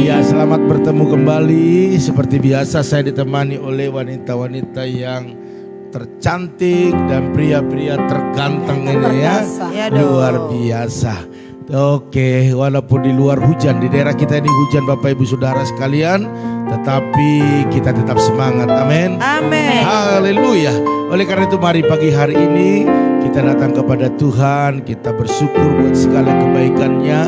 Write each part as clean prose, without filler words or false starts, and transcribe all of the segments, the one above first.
Ya, selamat bertemu kembali. Seperti biasa saya ditemani oleh wanita-wanita yang tercantik dan pria-pria terganteng ini ya. Luar biasa. Oke, walaupun di luar hujan, di daerah kita ini hujan Bapak Ibu Saudara sekalian, tetapi kita tetap semangat. Amin. Amin. Haleluya. Oleh karena itu mari pagi hari ini kita datang kepada Tuhan, kita bersyukur buat segala kebaikannya,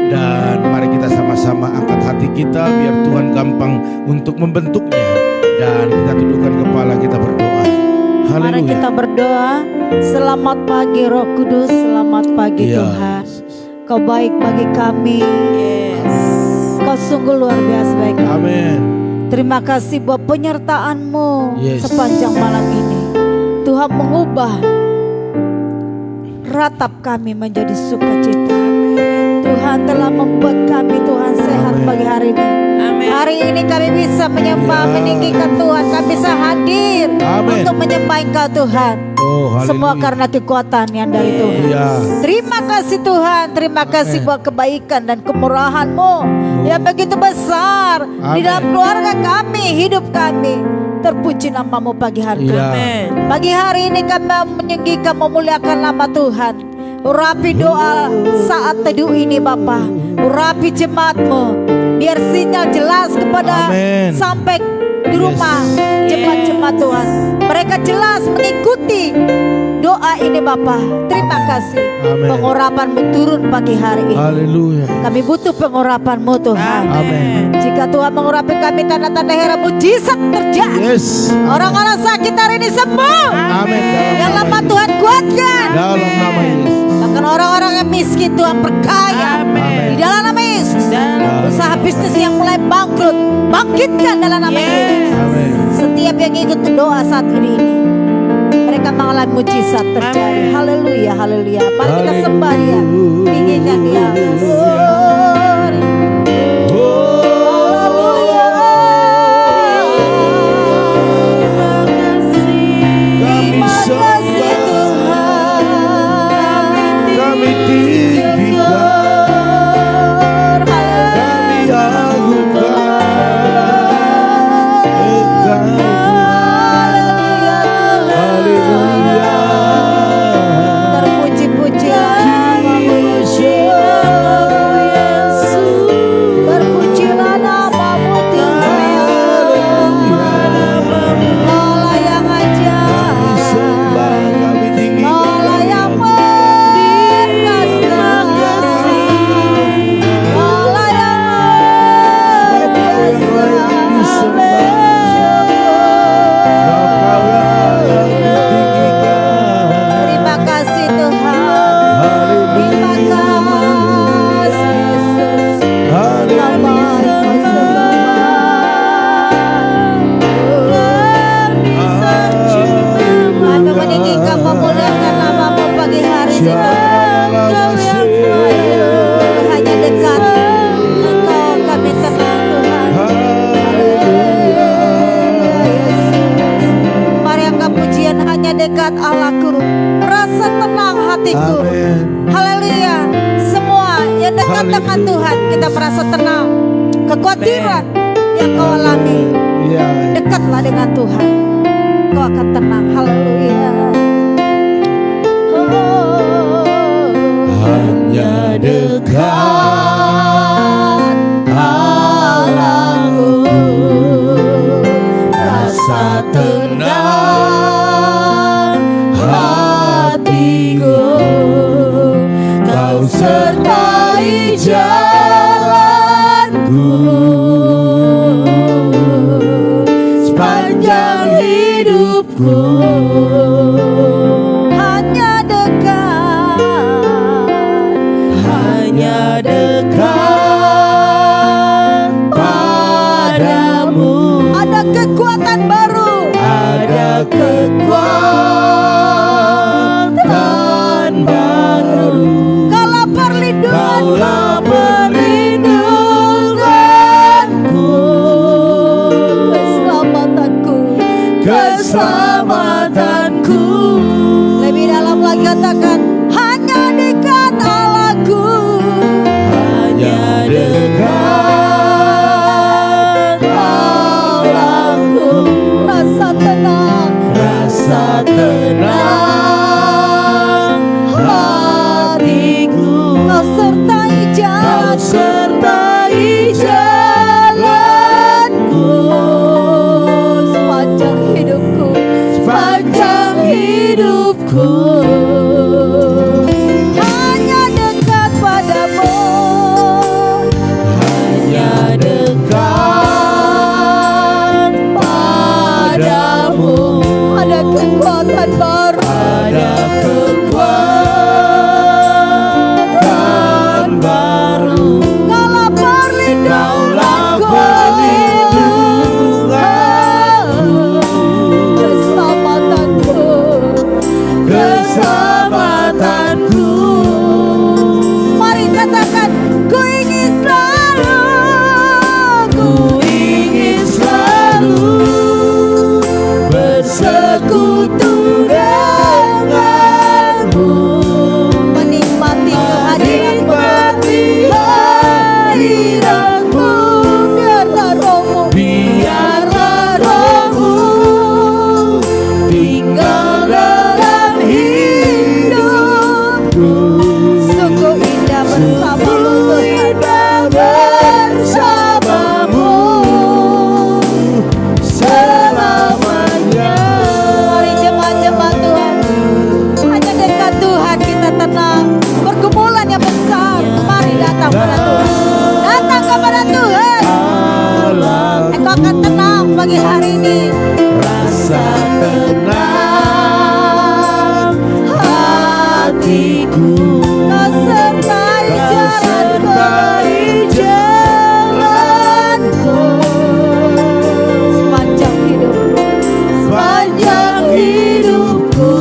dan mari kita sama-sama angkat hati kita biar Tuhan gampang untuk membentuknya, dan kita tundukkan kepala, kita berdoa. Haleluya. Mari kita berdoa. Selamat pagi Roh Kudus, selamat pagi Tuhan. Kau baik bagi kami. Kau sungguh luar biasa baik. Amin. Terima kasih buat penyertaan-Mu sepanjang malam ini. Tuhan mengubah ratap kami menjadi sukacita. Tuhan telah membuat kami Tuhan sehat pagi hari ini. Hari ini kami bisa menyembah, meninggikan Tuhan. Kami bisa hadir untuk menyembah Engkau Tuhan. Semua karena kekuatan yang dari Tuhan. Terima kasih Tuhan. Terima kasih buat kebaikan dan kemurahan-Mu yang begitu besar di dalam keluarga kami, hidup kami. Terpuji nama-Mu pagi hari ini. Pagi hari ini kami meninggikan, memuliakan nama Tuhan. Urapi doa saat teduh ini Bapa. Urapi jemaat-Mu, biar sinyal jelas kepada sampai di rumah jemaat-jemaat Tuhan. Mereka jelas mengikuti doa ini Bapa. Terima kasih. Pengurapan-Mu turun pagi hari ini. Haleluya. Kami butuh pengurapan-Mu Tuhan. Jika Tuhan mengurapi kami, tanda-tanda heran mujizat terjadi. Orang-orang sakit hari ini sembuh. Yang lemah Tuhan kuatkan. Dalam nama Yesus. Bahkan orang-orang yang miskin Tuhan perkaya. Di dalam nama Yesus. Usaha bisnis yang mulai bangkrut, bangkitkan dalam nama Yesus. Setiap yang ikut doa saat ini, mereka mengalami mujizat terjadi. Haleluya, haleluya. Mari kita sembah Dia, tinggikan Dia. Dekat Allahku, rasa tenang hatiku. Haleluya. Semua yang dekat dengan Tuhan, kita merasa tenang. Kekhawatiran yang kau alami, dekatlah dengan Tuhan, kau akan tenang. Haleluya. Hanya dekat Allahku, rasa tenang Kau sertai jalanku sepanjang hidupku. Hanya dekat padamu. Ada kekuatan baru. Ada kekuatan baru. Kaulah perlindunganku, keselamatanku. Lebih dalam lagi katakan, hanya dekat Allahku. Hanya kepada Tuhan. Datang kepada Tuhan. Engkau akan tenang pagi hari ini. Rasa tenang hatiku, Kau sertai jalanku sepanjang hidupku.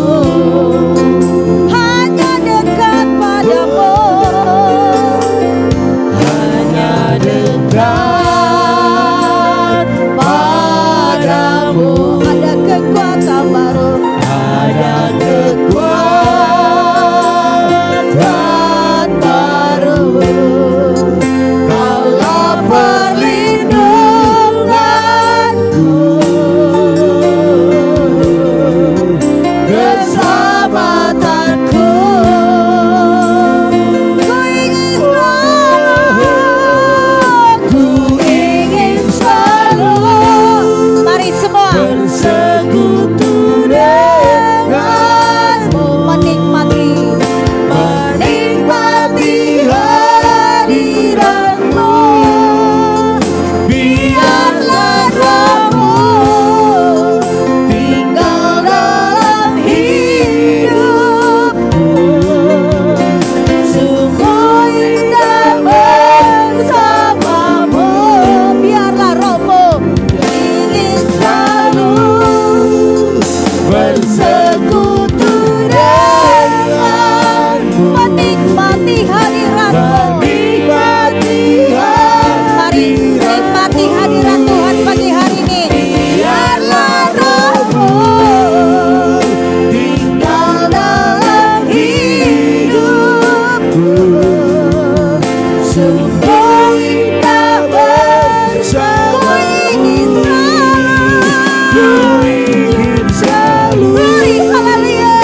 Hanya dekat padamu, hanya dekat padamu. ada kekuatan baru, Ada kekuatan baru. Kaulah perlindunganku, keselamatanku. ku ingin selalu. Mari semua Bersekutu denganmu, menikmati hadiratmu. Biarlah Roh-Mu tinggal dalam hidupku. Sungguh indah bersamamu. biarlah Roh-Mu Ingin selalu bersekutu denganmu, menikmati hadirat-Mu. Mari nikmati hadirat Tuhan pagi hari ini. Biarlah Roh-Mu tinggal dalam hidupku. Sungguh indah bersamamu. Ku ingin selalu Mari haleluya.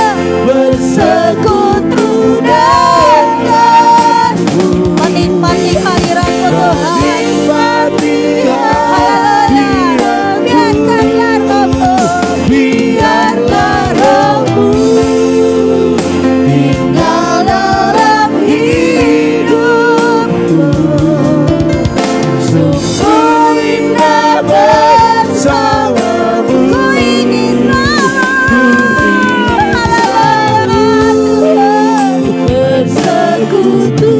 bersekutu denganmu, Menikmati hadirat-Mu Tuhan. menikmati Haleluya. Biarkanlah Roh-Mu. biarlah Roh-Mu tinggal dalam hidupku. Sungguh indah bersamamu. Ku ingin selalu. Bersekutu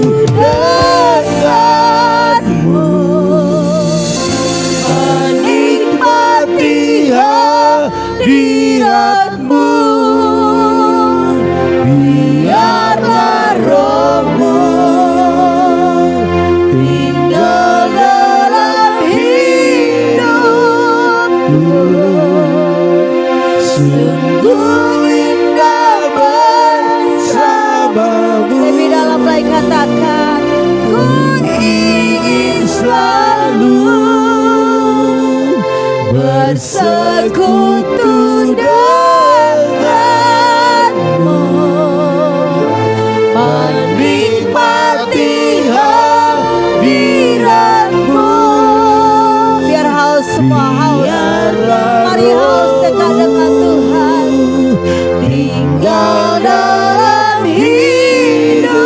denganmu, menikmati hadiratmu. Biarlah Roh-Mu tinggal dalam hidupku. Sungguh indah bersamamu. Lebih dalam lagi katakan, ku Ingin selalu bersekutu denganmu, menikmati hadiratmu. biar haus semua haus. Biarlah Mari haus dekat dengan Tuhan. tinggal dalam hidupku.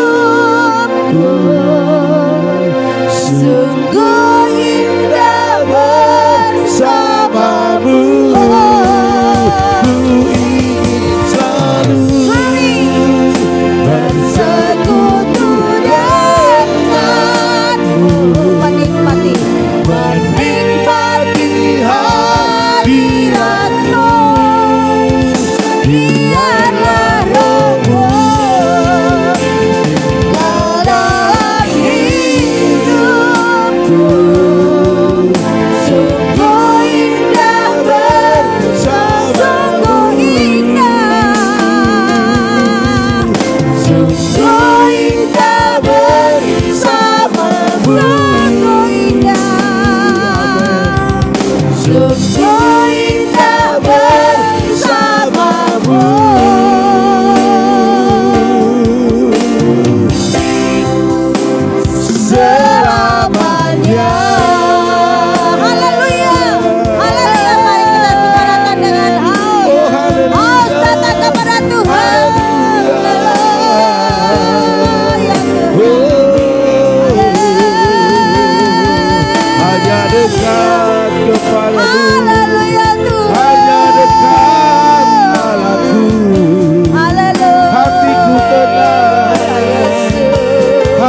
Sungguh indah bersamamu. Ku ingin selalu bersekutu denganmu, Menikmati menikmati hadiratmu. Biarlah Roh-Mu tinggal dalam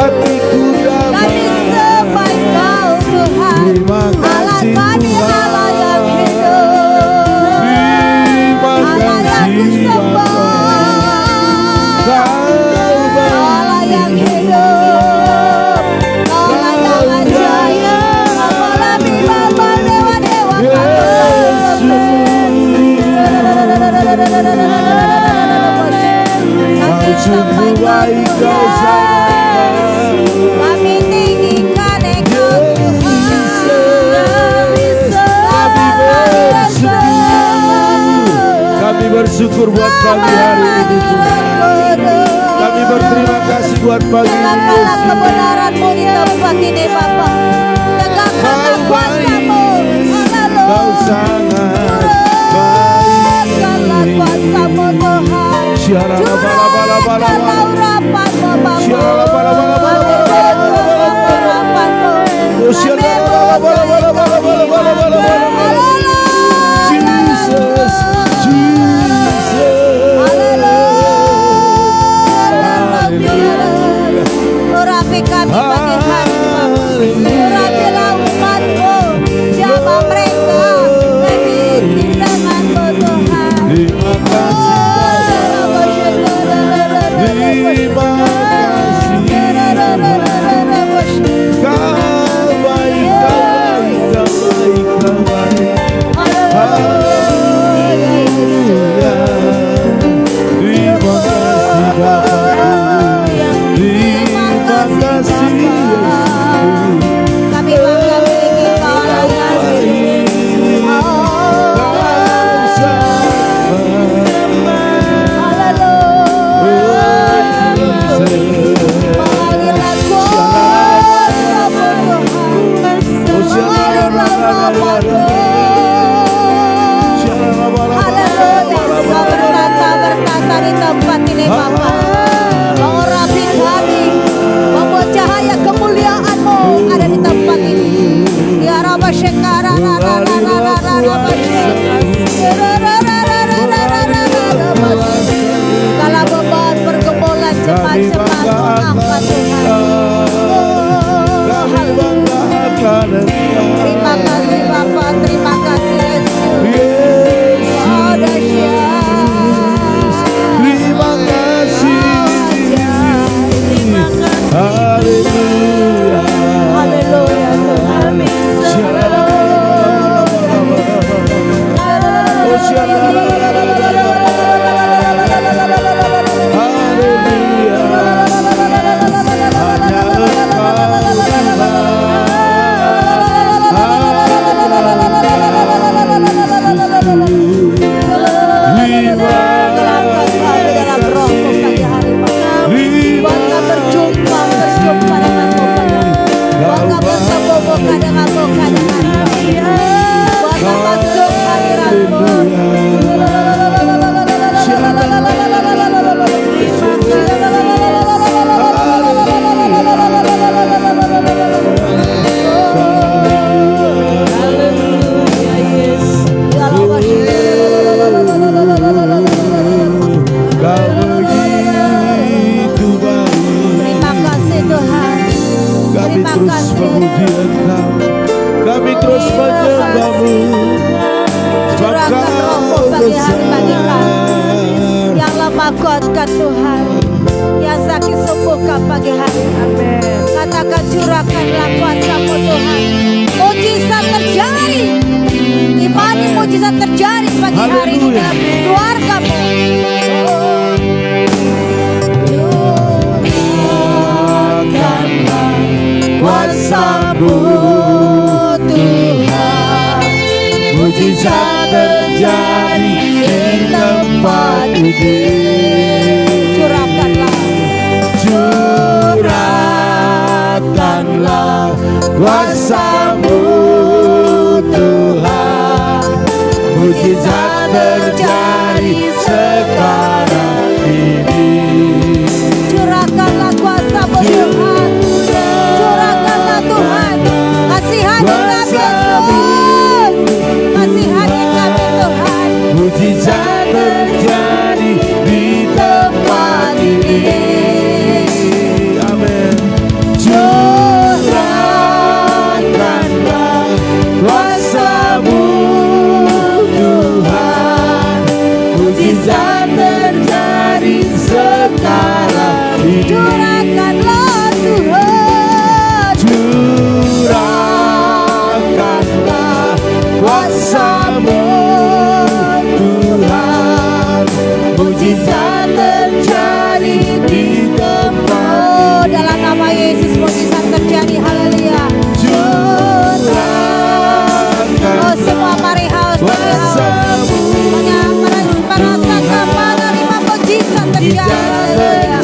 hatiku damai. Kami sembah Engkau Tuhan. Terima Allah kasih kami, Tuhan. Allah yang hidup. Terima Allah yang kasih kusembah. Allah yang hidup. Allah yang ajaib. Allah Bapa dewa-dewa kami sungguh baik Kau sangat. kami tinggikan Engkau Kami bersyukur buat pagi hari ini Tuhan. Kami berterima kasih buat pagi ini Tegakkanlah Yesus. kebenaran-Mu di tempat ini Bapa. Tegakkanlah kuasa-Mu. Kau sangat Tegakkanlah kuasa-Mu Tuhan. Curahkanlah urapan-Mu Bapa. Jesus, urapi kami pagi hari Bapa. Urapilah umat-Mu. Siapa mereka lebih dengan-Mu Tuhan. terima kasih terima kasih. Kau baik, Kau baik, Kau baik, Kau baik. Haleluya. Terima kasih Bapa. Terima kasih Yesus. Kami bangga memiliki Kau Allah Yesus. Mengalirlah kuasa-Mu Tuhan. Mengalirlah rahmat-Mu. Haleluya. Berkata di tempat ini Bapa. Mengurapi kami. Membuat cahaya kemuliaan-Mu ada di tempat ini. Ya Rabba Syekara. Segala beban pergumulan jemaat-jemaat angkat Tuhan. Kami banggakan Engkau. Terima kasih Bapa, terima kasih Yesus. Yesus, Oh dahsyat. terima kasih. Haleluya. Haleluya Tuhan. Dalam rohmu pagi hari bangga berjumpa denganmu bangga bertemu denganmu bangga masuk hadiratmu. Terima kasih Tuhan. Kami Terima terus kasih. memuji Engkau. Kami terus menyembah-Mu. Sebab Curahkan rohmu Kau pagi hari bagi kami. besar. Yang lemah kuatkan Tuhan. Yang sakit sembuhkan pagi hari. Amin. Katakan curahkanlah kuasa-Mu Tuhan. Mujizat terjadi. Imani mujizat terjadi pagi hari ini dalam keluarga-Mu. Curahkanlah kuasa-Mu Tuhan. Mujizat terjadi di tempat ini. Curahkanlah kuasa-Mu Tuhan. Mujizat terjadi sekarang ini. Curahkanlah kuasa-Mu Tuhan. Curahkanlah Tuhan. Kasihani kami Yesus. Kasihani kami Tuhan. Mujizat terjadi di tempat ini. Amin. mujizat terjadi di tempat. Oh, dalam nama Yesus mujizat terjadi. Haleluya. Oh, semua mari haus, mari haus. Merasakan menerima mujizat terjadi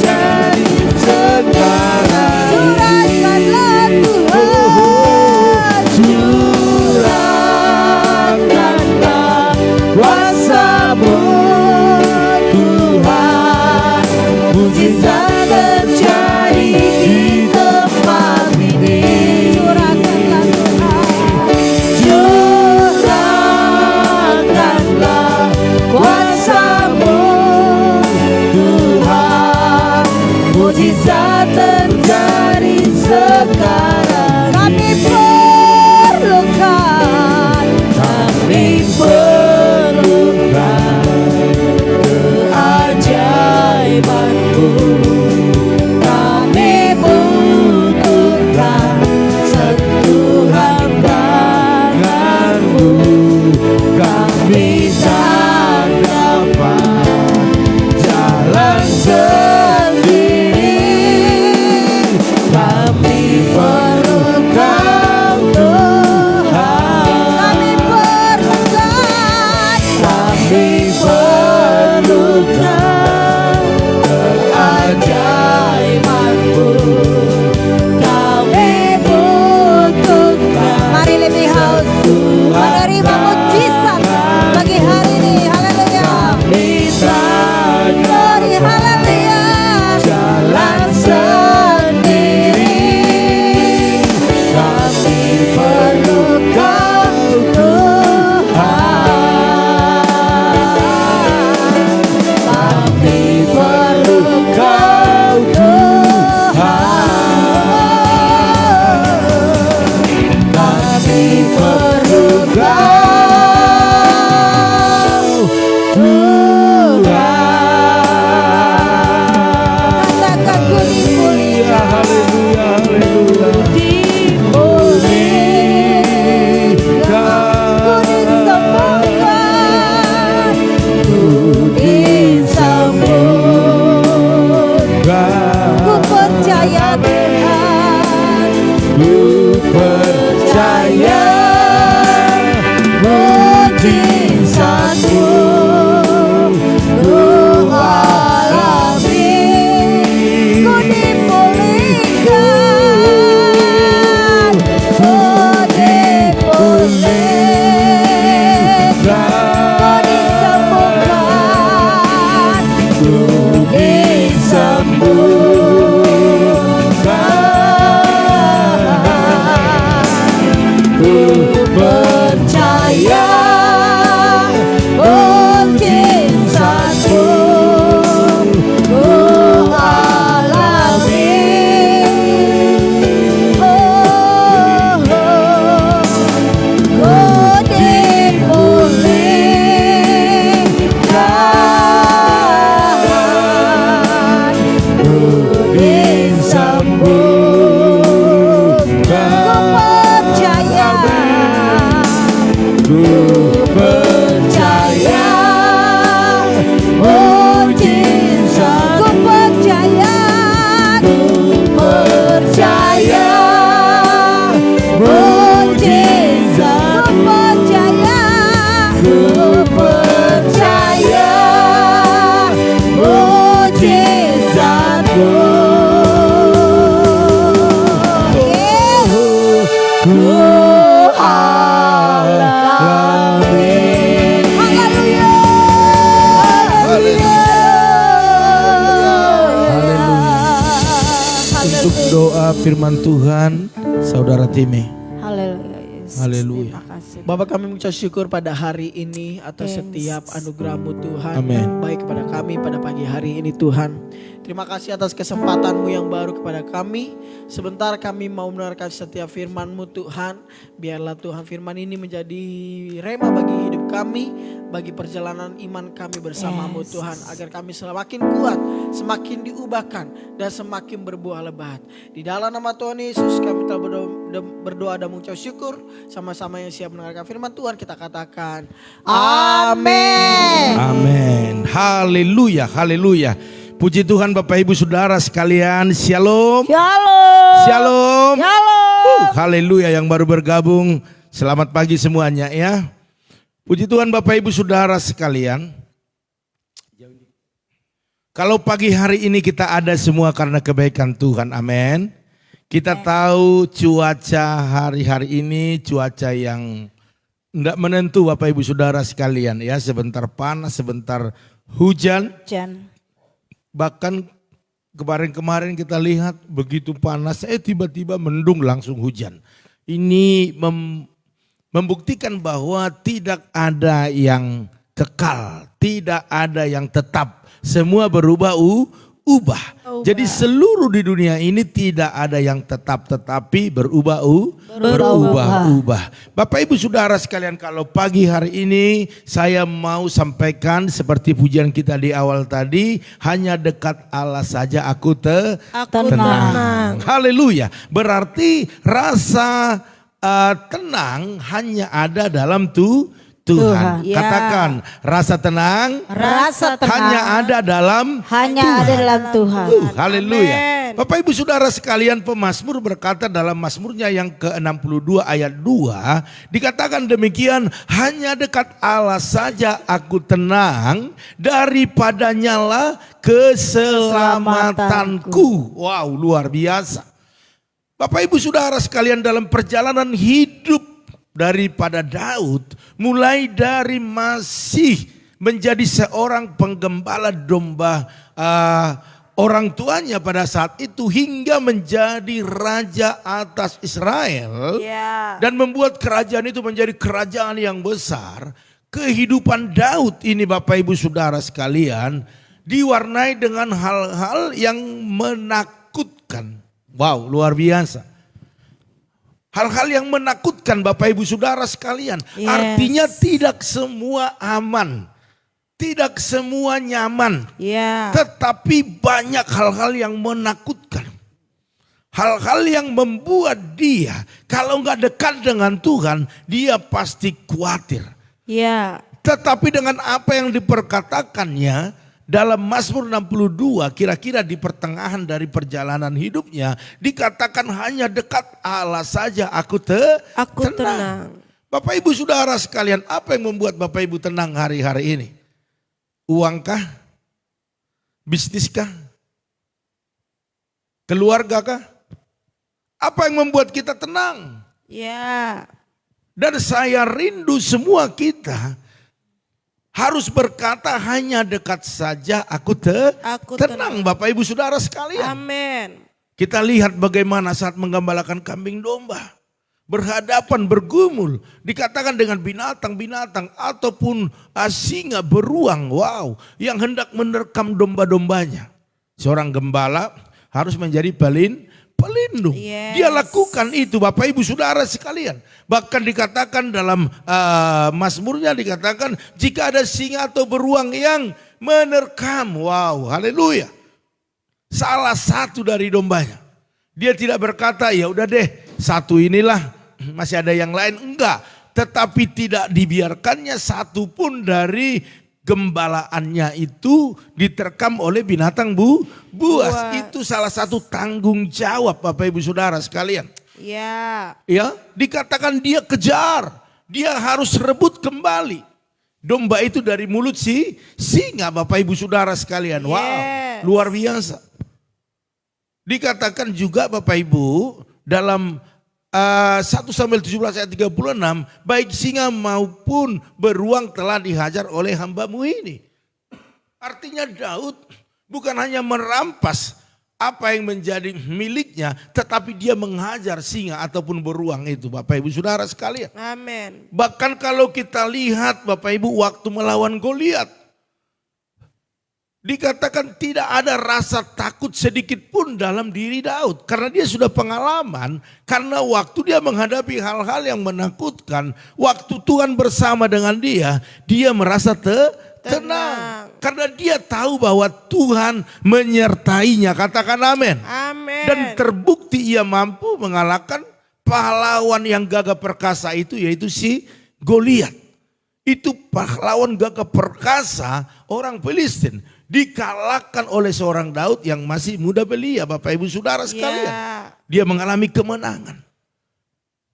sekarang. Curahkanlah Tuhan, curahkanlah kuasa-Mu Tuhan. Mujizat terjadi di tempat ini. Curahkanlah Tuhan, curahkanlah kuasa-Mu Tuhan. Mujizat terjadi sekarang. Kami perlukan keajaiban-Mu. Kami butuhkan sentuhan tangan-Mu. Kami tak dapat jalan sendiri. Kami perlukan Tuhan. Kami perlukan keajaiban-Mu. Kami butuhkan. Mari lebih haus menerima mujizat bagi hari ini. Haleluya. Glory, haleluya. Jalan sendiri. Kami perlukan Tuhan. Kami perlukan Tuhan. Kami perlukan Tuhan. Katakan ku dimuliakan. Haleluya, haleluya. Ku percaya Tuhan, Ku percaya mujizat-Mu ku alami. Ku dipulihkan, ku dipulihkan, ku disembuhkan. Ku percaya mujizat-Mu ku alami. Oh, ku dipulihkan, ku disembuhkan. Ku percaya mujizat. Ku percaya, ku percaya mujizat. Ku percaya mujizat-Mu. Untuk doa firman Tuhan, Saudara Timi. Haleluya Yesus. Haleluya. Terima kasih. Bapak, kami mengucap syukur pada hari ini atas setiap anugerah-Mu Tuhan. Amin. Baik kepada kami pada pagi hari ini Tuhan. Terima kasih atas kesempatan-Mu yang baru kepada kami. Sebentar kami mau mendengarkan setiap firman-Mu Tuhan. Biarlah Tuhan firman ini menjadi rema bagi hidup kami, bagi perjalanan iman kami bersama-Mu Tuhan. Agar kami semakin kuat, semakin diubahkan dan semakin berbuah lebat. Di dalam nama Tuhan Yesus kami telah berdoa dan mengucap syukur. Sama-sama yang siap siap mendengarkan firman Tuhan, kita katakan Amin. Amin. Haleluya, haleluya. Puji Tuhan Bapak Ibu Saudara sekalian. Shalom. Shalom. Shalom. Shalom. Haleluya, yang baru bergabung. Selamat pagi semuanya ya. Puji Tuhan Bapak Ibu Saudara sekalian. Kalau pagi hari ini kita ada semua karena kebaikan Tuhan, amin. Kita tahu cuaca hari-hari ini cuaca yang tidak menentu Bapak Ibu Saudara sekalian ya. Sebentar panas, sebentar hujan. Bahkan kemarin-kemarin kita lihat begitu panas, tiba-tiba mendung langsung hujan. Ini membuktikan bahwa tidak ada yang kekal, tidak ada yang tetap. Semua berubah-ubah. Jadi seluruh di dunia ini tidak ada yang tetap tetapi berubah-ubah. Bapak Ibu Saudara sekalian, kalau pagi hari ini saya mau sampaikan seperti pujian kita di awal tadi, hanya dekat Allah saja aku tenang. Haleluya. Berarti rasa tenang hanya ada dalam Tuhan. Katakan rasa tenang hanya ada dalam Tuhan. Haleluya. Bapak Ibu Saudara sekalian, pemazmur berkata dalam mazmurnya yang ke-62 ayat 2, dikatakan demikian, hanya dekat Allah saja aku tenang, daripadanya lah keselamatanku. Wow, luar biasa. Bapak Ibu Saudara sekalian, dalam perjalanan hidup daripada Daud, mulai dari masih menjadi seorang penggembala domba orang tuanya pada saat itu, hingga menjadi raja atas Israel dan membuat kerajaan itu menjadi kerajaan yang besar. Kehidupan Daud ini Bapak Ibu Saudara sekalian diwarnai dengan hal-hal yang menakutkan. Wow, luar biasa. Hal-hal yang menakutkan Bapak Ibu Saudara sekalian. Artinya tidak semua aman. Tidak semua nyaman. Tetapi banyak hal-hal yang menakutkan. Hal-hal yang membuat dia kalau nggak dekat dengan Tuhan, dia pasti khawatir. Tetapi dengan apa yang diperkatakannya dalam Mazmur 62, kira-kira di pertengahan dari perjalanan hidupnya, dikatakan hanya dekat Allah saja aku tenang. Bapak Ibu Saudara sekalian, apa yang membuat Bapak Ibu tenang hari-hari ini? Uangkah? Bisniskah? Keluargakah? Apa yang membuat kita tenang? Dan saya rindu semua kita harus berkata hanya dekat saja aku tenang. Bapak Ibu Saudara sekalian. amin. Kita lihat bagaimana saat menggembalakan kambing domba. Berhadapan, bergumul. Dikatakan dengan binatang-binatang ataupun singa beruang. Wow, yang hendak menerkam domba-dombanya. Seorang gembala harus menjadi pelindung. Dia lakukan itu Bapak Ibu Saudara sekalian. Bahkan dikatakan dalam mazmurnya, dikatakan jika ada singa atau beruang yang menerkam. Wow, haleluya. Salah satu dari dombanya. Dia tidak berkata ya udah deh satu inilah, masih ada yang lain. Enggak. Tetapi tidak dibiarkannya satu pun dari gembalaannya itu diterkam oleh binatang buas. Itu salah satu tanggung jawab Bapak Ibu Saudara sekalian. Ya, dikatakan dia kejar, dia harus rebut kembali domba itu dari mulut singa Bapak Ibu Saudara sekalian. Wow, luar biasa. Dikatakan juga Bapak Ibu dalam 1 Samuel 17 ayat 36, baik singa maupun beruang telah dihajar oleh hambamu ini. Artinya Daud bukan hanya merampas apa yang menjadi miliknya, tetapi dia menghajar singa ataupun beruang itu Bapak Ibu Saudara sekalian. Amin. Bahkan kalau kita lihat Bapak Ibu waktu melawan Goliat, dikatakan tidak ada rasa takut sedikit pun dalam diri Daud. Karena dia sudah pengalaman. Karena waktu dia menghadapi hal-hal yang menakutkan. Waktu Tuhan bersama dengan dia merasa tenang. Karena dia tahu bahwa Tuhan menyertainya. Katakan amin. Amin. Dan terbukti ia mampu mengalahkan pahlawan yang gagah perkasa itu yaitu si Goliat. Itu pahlawan gagah perkasa orang Filistin. Dikalahkan oleh seorang Daud yang masih muda belia, Bapak Ibu Saudara sekalian. Dia mengalami kemenangan.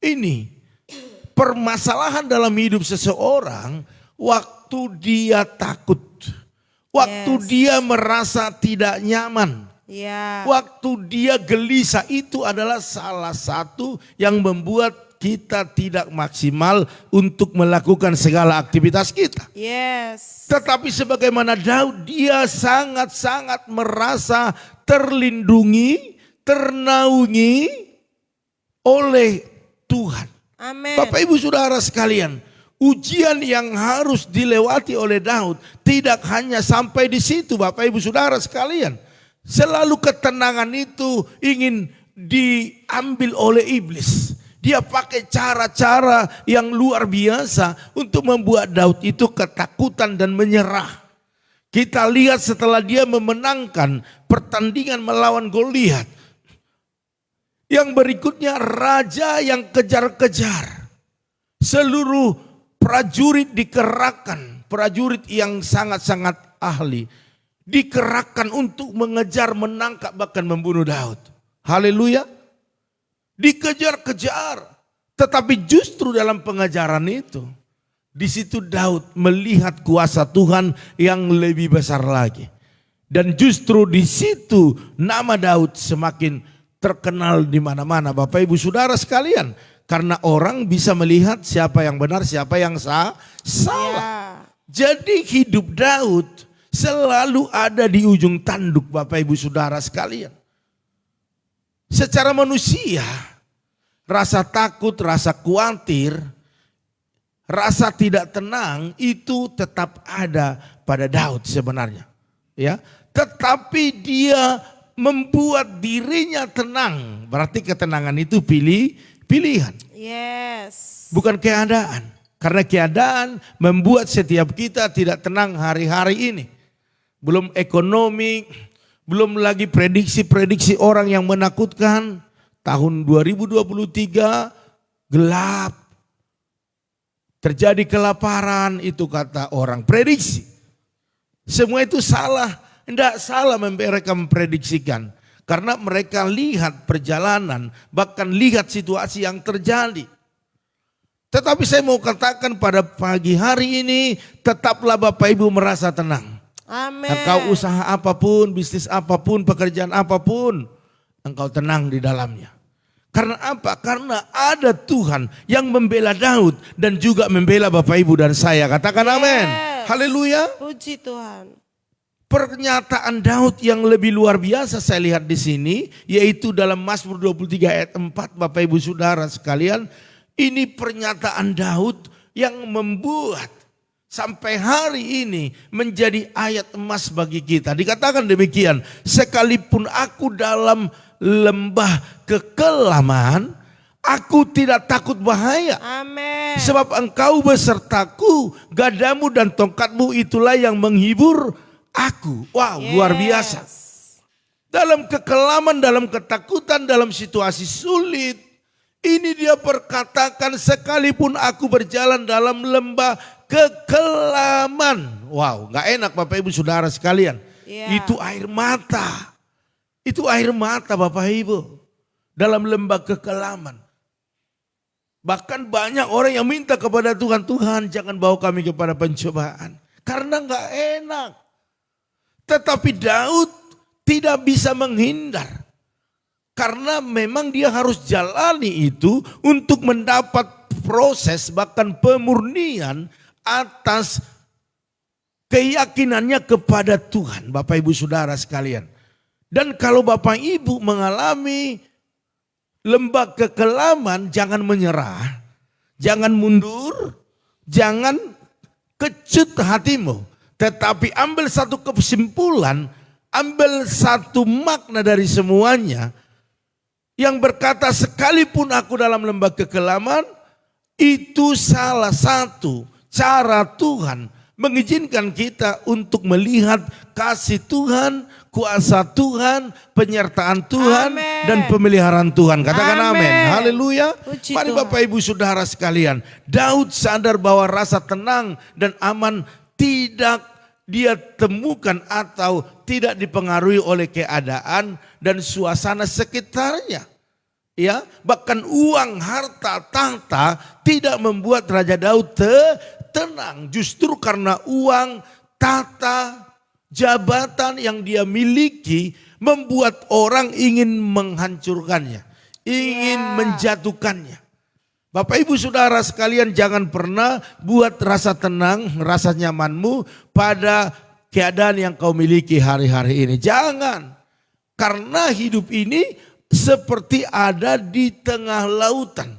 Ini permasalahan dalam hidup seseorang waktu dia takut. Waktu dia merasa tidak nyaman. Waktu dia gelisah, itu adalah salah satu yang membuat kita tidak maksimal untuk melakukan segala aktivitas kita. Tetapi sebagaimana Daud, dia sangat-sangat merasa terlindungi, ternaungi oleh Tuhan. Amin. Bapak Ibu Saudara sekalian, ujian yang harus dilewati oleh Daud tidak hanya sampai di situ, Bapak Ibu Saudara sekalian. Selalu ketenangan itu ingin diambil oleh iblis. Dia pakai cara-cara yang luar biasa untuk membuat Daud itu ketakutan dan menyerah. Kita lihat setelah dia memenangkan pertandingan melawan Goliat. Yang berikutnya raja yang kejar-kejar. Seluruh prajurit dikerahkan, prajurit yang sangat-sangat ahli. Dikerahkan untuk mengejar, menangkap, bahkan membunuh Daud. Haleluya. Dikejar-kejar. Tetapi justru dalam pengejaran itu, di situ Daud melihat kuasa Tuhan yang lebih besar lagi. Dan justru di situ nama Daud semakin terkenal di mana-mana, Bapak Ibu Saudara sekalian. Karena orang bisa melihat siapa yang benar, siapa yang salah. Jadi hidup Daud selalu ada di ujung tanduk, Bapak Ibu Saudara sekalian. Secara manusia, rasa takut, rasa khawatir, rasa tidak tenang itu tetap ada pada Daud sebenarnya. Ya, tetapi dia membuat dirinya tenang. Berarti ketenangan itu pilihan. Bukan keadaan. Karena keadaan membuat setiap kita tidak tenang hari-hari ini. Belum ekonomi, belum lagi prediksi-prediksi orang yang menakutkan. Tahun 2023 gelap. Terjadi kelaparan, itu kata orang. Prediksi. Semua itu salah. Tidak salah mereka memprediksikan. Karena mereka lihat perjalanan, bahkan lihat situasi yang terjadi. Tetapi saya mau katakan pada pagi hari ini, tetaplah Bapak Ibu merasa tenang. Amin. Engkau usaha apapun, bisnis apapun, pekerjaan apapun, engkau tenang di dalamnya. Karena apa? Karena ada Tuhan yang membela Daud dan juga membela Bapak Ibu dan saya. Katakan amin. Haleluya. Puji Tuhan. Pernyataan Daud yang lebih luar biasa saya lihat di sini, yaitu dalam Mazmur 23 ayat 4, Bapak Ibu Saudara sekalian. Ini pernyataan Daud yang membuat sampai hari ini menjadi ayat emas bagi kita. Dikatakan demikian, sekalipun aku dalam lembah kekelaman, aku tidak takut bahaya. Amin. Sebab engkau besertaku, gadamu dan tongkatmu itulah yang menghibur aku. Wow, luar biasa. Dalam kekelaman, dalam ketakutan, dalam situasi sulit, ini dia perkatakan, sekalipun aku berjalan dalam lembah kekelaman. Wow, gak enak Bapak Ibu Saudara sekalian. Itu air mata. Itu air mata Bapak Ibu. Dalam lembah kekelaman. Bahkan banyak orang yang minta kepada Tuhan, Tuhan jangan bawa kami kepada pencobaan. Karena gak enak. Tetapi Daud tidak bisa menghindar. Karena memang dia harus jalani itu untuk mendapat proses bahkan pemurnian atas keyakinannya kepada Tuhan. Bapak Ibu Saudara sekalian. Dan kalau Bapak Ibu mengalami lembah kekelaman, jangan menyerah. Jangan mundur. Jangan kecut hatimu. Tetapi ambil satu kesimpulan, ambil satu makna dari semuanya. Yang berkata sekalipun aku dalam lembah kekelaman, itu salah satu cara Tuhan mengizinkan kita untuk melihat kasih Tuhan, kuasa Tuhan, penyertaan Tuhan, dan pemeliharaan Tuhan. Katakan amin. Haleluya. Mari Bapak Ibu Saudara sekalian, Daud sadar bahwa rasa tenang dan aman tidak dia temukan atau tidak dipengaruhi oleh keadaan dan suasana sekitarnya. Ya, bahkan uang, harta, tahta tidak membuat Raja Daud tenang. Justru karena uang, tahta, jabatan yang dia miliki membuat orang ingin menghancurkannya, ingin menjatuhkannya. Bapak Ibu Saudara sekalian, jangan pernah buat rasa tenang, rasa nyamanmu pada keadaan yang kau miliki hari-hari ini. Jangan. Karena hidup ini seperti ada di tengah lautan.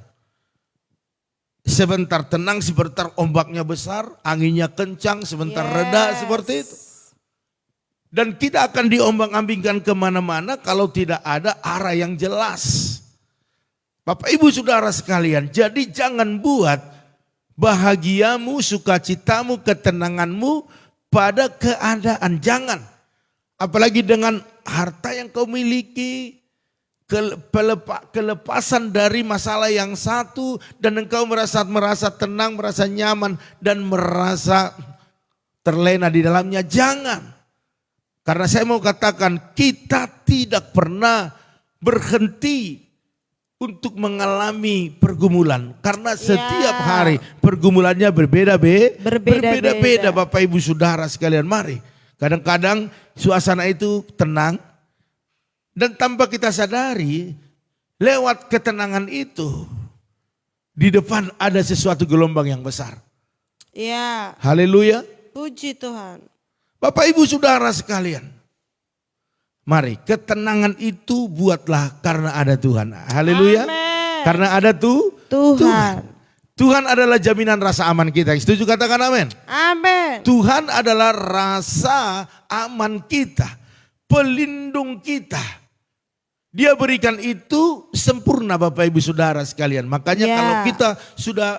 Sebentar tenang, sebentar ombaknya besar, anginnya kencang, sebentar reda, seperti itu. Dan kita akan diombang-ambingkan kemana-mana kalau tidak ada arah yang jelas. Bapak Ibu Saudara sekalian, jadi jangan buat bahagiamu, sukacitamu, ketenanganmu pada keadaan. Jangan. Apalagi dengan harta yang kau miliki, kelepasan dari masalah yang satu, dan engkau merasa tenang, merasa nyaman, dan merasa terlena di dalamnya. Jangan. Karena saya mau katakan, kita tidak pernah berhenti untuk mengalami pergumulan. Karena setiap hari pergumulannya berbeda-beda. Bapak Ibu Saudara sekalian, mari. Kadang-kadang suasana itu tenang. Dan tanpa kita sadari, lewat ketenangan itu, di depan ada sesuatu gelombang yang besar. Ya. Haleluya. Puji Tuhan. Bapak Ibu Saudara sekalian, mari ketenangan itu buatlah karena ada Tuhan. Haleluya. Karena ada Tuhan. Tuhan adalah jaminan rasa aman kita. Setuju, katakan amin. Amin. Tuhan adalah rasa aman kita, pelindung kita. Dia berikan itu sempurna Bapak Ibu Saudara sekalian. Makanya kalau kita sudah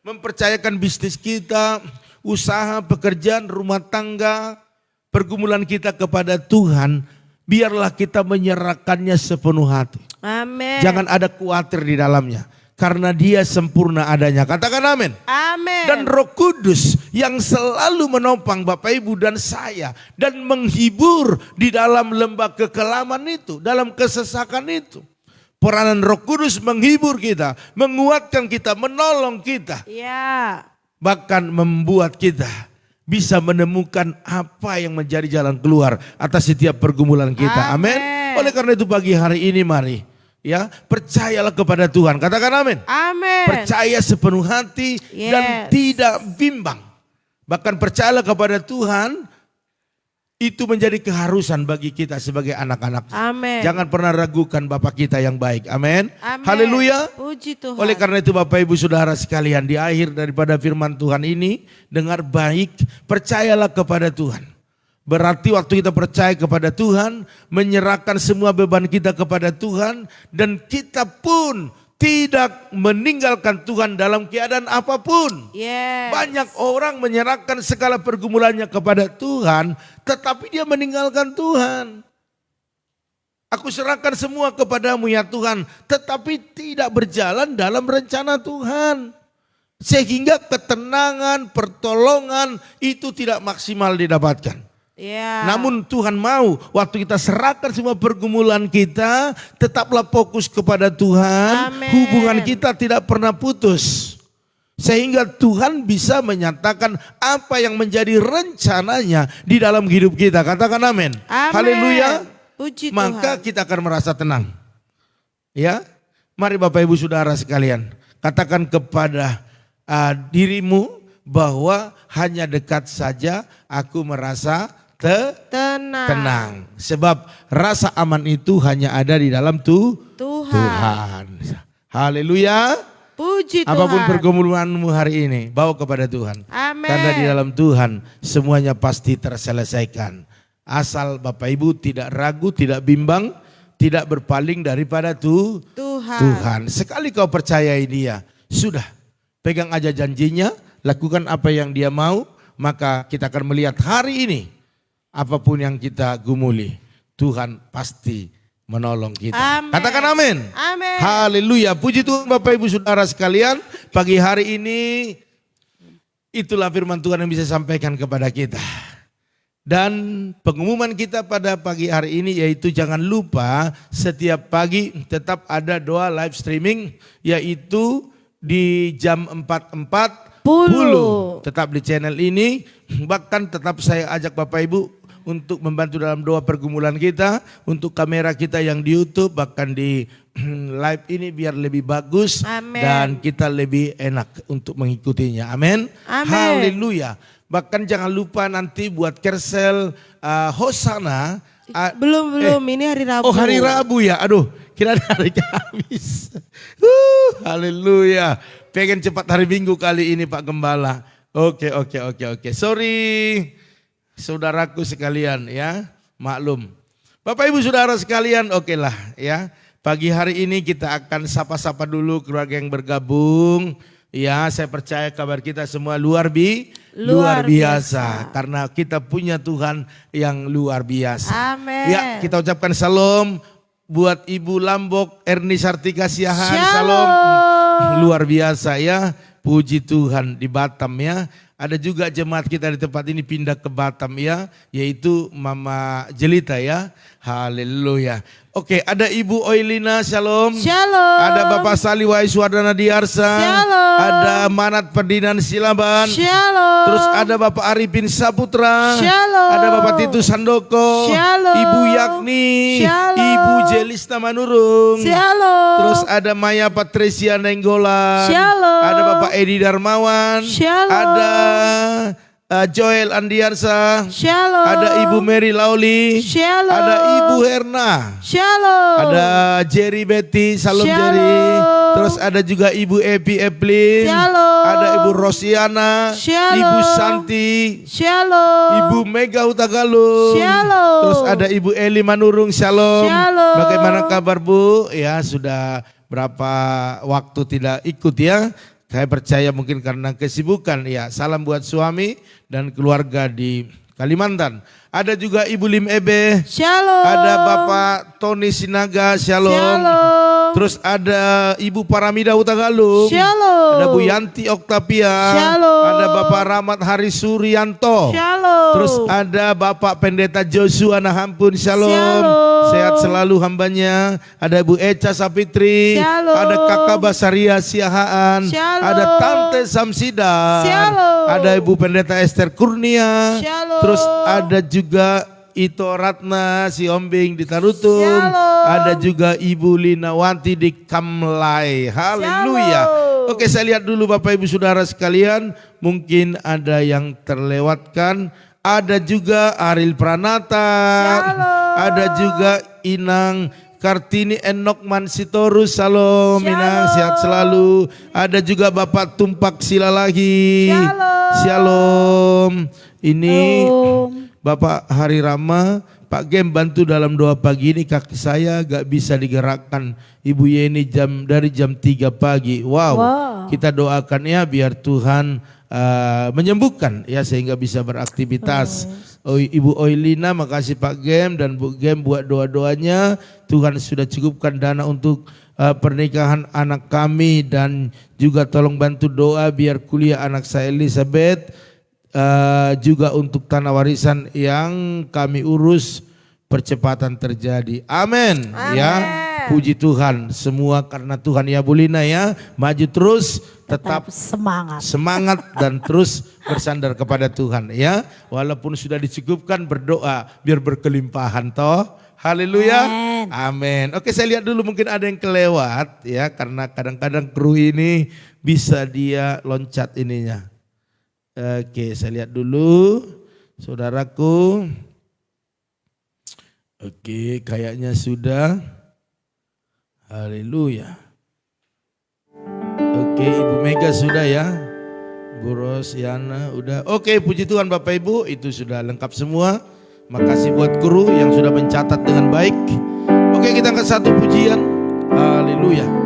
mempercayakan bisnis kita, usaha, pekerjaan, rumah tangga, pergumulan kita kepada Tuhan, biarlah kita menyerahkannya sepenuh hati. Amin. Jangan ada khawatir di dalamnya. Karena dia sempurna adanya. Katakan amin. Amin. Dan Roh Kudus yang selalu menopang Bapak Ibu dan saya. Dan menghibur di dalam lembah kekelaman itu. Dalam kesesakan itu. Peranan Roh Kudus menghibur kita. Menguatkan kita. Menolong kita. Ya. Bahkan membuat kita bisa menemukan apa yang menjadi jalan keluar atas setiap pergumulan kita. Amin. Oleh karena itu pagi hari ini mari. Ya, percayalah kepada Tuhan. Katakan amin. Amin. Percaya sepenuh hati dan tidak bimbang. Bahkan percayalah kepada Tuhan, itu menjadi keharusan bagi kita sebagai anak-anak. Amin. Jangan pernah ragukan Bapak kita yang baik. Amin. Haleluya. Puji Tuhan. Oleh karena itu Bapak Ibu Saudara sekalian, di akhir daripada firman Tuhan ini, dengar baik, percayalah kepada Tuhan. Berarti waktu kita percaya kepada Tuhan, menyerahkan semua beban kita kepada Tuhan, dan kita pun tidak meninggalkan Tuhan dalam keadaan apapun. Banyak orang menyerahkan segala pergumulannya kepada Tuhan, tetapi dia meninggalkan Tuhan. Aku serahkan semua kepadamu ya Tuhan, tetapi tidak berjalan dalam rencana Tuhan. Sehingga ketenangan, pertolongan itu tidak maksimal didapatkan. Namun Tuhan mau waktu kita serahkan semua pergumulan kita, tetaplah fokus kepada Tuhan. Hubungan kita tidak pernah putus. Sehingga Tuhan bisa menyatakan apa yang menjadi rencananya di dalam hidup kita. Katakan amin. Haleluya. Maka kita akan merasa tenang. Ya, mari Bapak Ibu Saudara sekalian, katakan kepada dirimu bahwa hanya dekat saja aku merasa tenang. Sebab rasa aman itu hanya ada di dalam Tuhan. Haleluya. Puji Tuhan. Apapun pergumulanmu hari ini, bawa kepada Tuhan. Amin. Karena di dalam Tuhan semuanya pasti terselesaikan. Asal Bapak Ibu tidak ragu, tidak bimbang, tidak berpaling daripada Tuhan. Sekali kau percayai Dia, sudah pegang aja janjinya, lakukan apa yang Dia mau, maka kita akan melihat hari ini apapun yang kita gumuli, Tuhan pasti menolong kita. Amen. Katakan amin. Amin. Haleluya. Puji Tuhan Bapak Ibu Saudara sekalian, pagi hari ini itulah firman Tuhan yang bisa sampaikan kepada kita. Dan pengumuman kita pada pagi hari ini yaitu jangan lupa setiap pagi tetap ada doa live streaming yaitu di jam 4.40 tetap di channel ini. Bahkan tetap saya ajak Bapak Ibu untuk membantu dalam doa pergumulan kita, untuk kamera kita yang di YouTube bahkan di live ini biar lebih bagus. Amen. Dan kita lebih enak untuk mengikutinya. Amin. Haleluya. Bahkan jangan lupa nanti buat Kersel Hosana. Belum ini hari Rabu. Oh hari Rabu ya, aduh kira hari Kamis. Haleluya. Pengen cepat hari Minggu kali ini Pak Gembala. Oke. Sorry saudaraku sekalian ya, maklum. Bapak Ibu Saudara sekalian, oke lah ya. Pagi hari ini kita akan sapa-sapa dulu keluarga yang bergabung. Ya, saya percaya kabar kita semua luar biasa. Karena kita punya Tuhan yang luar biasa. Amin. Ya, kita ucapkan salam buat Ibu Lambok Erni Sartika Siahan. Salam. Luar biasa ya. Puji Tuhan di Batam ya. Ada juga jemaat kita di tempat ini pindah ke Batam ya. Yaitu Mama Jelita ya. Haleluya. Oke, ada Ibu Oilina, shalom. Shalom. Ada Bapak Sali Waiswardana Diarsa. Shalom. Ada Manat Ferdinand Silaban. Shalom. Terus ada Bapak Arifin Saputra. Shalom. Ada Bapak Titus Handoko. Shalom. Ibu Yakni. Shalom. Ibu Jelista Manurung. Shalom. Terus ada Maya Patricia Nenggolan. Shalom. Ada Bapak Edi Darmawan. Shalom. Ada Joel Andiarsa. Shalom. Ada Ibu Mary Lauli. Shalom. Ada Ibu Herna. Shalom. Ada Jerry Betty, salam Shalom. Jerry. Terus ada juga Ibu Epi Eplin. Shalom. Ada Ibu Rosiana. Shalom. Ibu Santi. Shalom. Ibu Mega Utagalung. Shalom. Terus ada Ibu Eli Manurung, shalom. Shalom. Bagaimana kabar Bu? Ya sudah berapa waktu tidak ikut ya. Saya percaya mungkin karena kesibukan ya. Salam buat suami dan keluarga di Kalimantan. Ada juga Ibu Lim Ebe. Shalom. Ada Bapak Tony Sinaga, shalom. Shalom. Terus ada Ibu Paramida Utagalung. Shalom. Ada Bu Yanti Oktavia. Shalom. Ada Bapak Rahmat Hari Suryanto. Shalom. Terus ada Bapak Pendeta Joshua Nahampun, shalom. Shalom. Sehat selalu hambanya. Ada Bu Eca Sapitri. Shalom. Ada Kakak Basaria Siahaan. Shalom. Ada Tante Samsida. Shalom. Ada Ibu Pendeta Esther Kurnia. Shalom. Terus ada juga Ito Ratna si Ombing di Tarutung. Shalom. Ada juga Ibu Linawanti di Kamlai. Haleluya. Shalom. Oke, saya lihat dulu Bapak Ibu Saudara sekalian, mungkin ada yang terlewatkan. Ada juga Aril Pranata. Shalom. Ada juga Inang Kartini Enokman Sitorus, salam. Shalom. Inang, sehat selalu. Ada juga Bapak Tumpak Silalagi. Shalom. Shalom. Ini Shalom. Bapak Hari Rama, Pak Gem bantu dalam doa pagi ini, kaki saya gak bisa digerakkan. Ibu Yeni dari jam 3 pagi. Wow. Kita doakan ya biar Tuhan menyembuhkan ya sehingga bisa beraktivitas. Ibu Oilina, makasih Pak Gem dan Bu Gem buat doa-doanya. Tuhan sudah cukupkan dana untuk pernikahan anak kami dan juga tolong bantu doa biar kuliah anak saya Elizabeth. Juga untuk tanah warisan yang kami urus percepatan terjadi. Amin. Ya, puji Tuhan. Semua karena Tuhan ya Bu Lina ya. Maju terus, tetap semangat dan terus bersandar kepada Tuhan ya. Walaupun sudah dicukupkan, berdoa biar berkelimpahan toh. Haleluya. Amin. Oke, saya lihat dulu mungkin ada yang kelewat ya, karena kadang-kadang kru ini bisa dia loncat ininya. Oke, saya lihat dulu saudaraku. Oke, kayaknya sudah. Haleluya. Oke, Ibu Mega sudah ya. Bu Rosiana udah. Oke, puji Tuhan Bapak Ibu, itu sudah lengkap semua. Makasih buat kru yang sudah mencatat dengan baik. Oke, kita angkat satu pujian. Haleluya.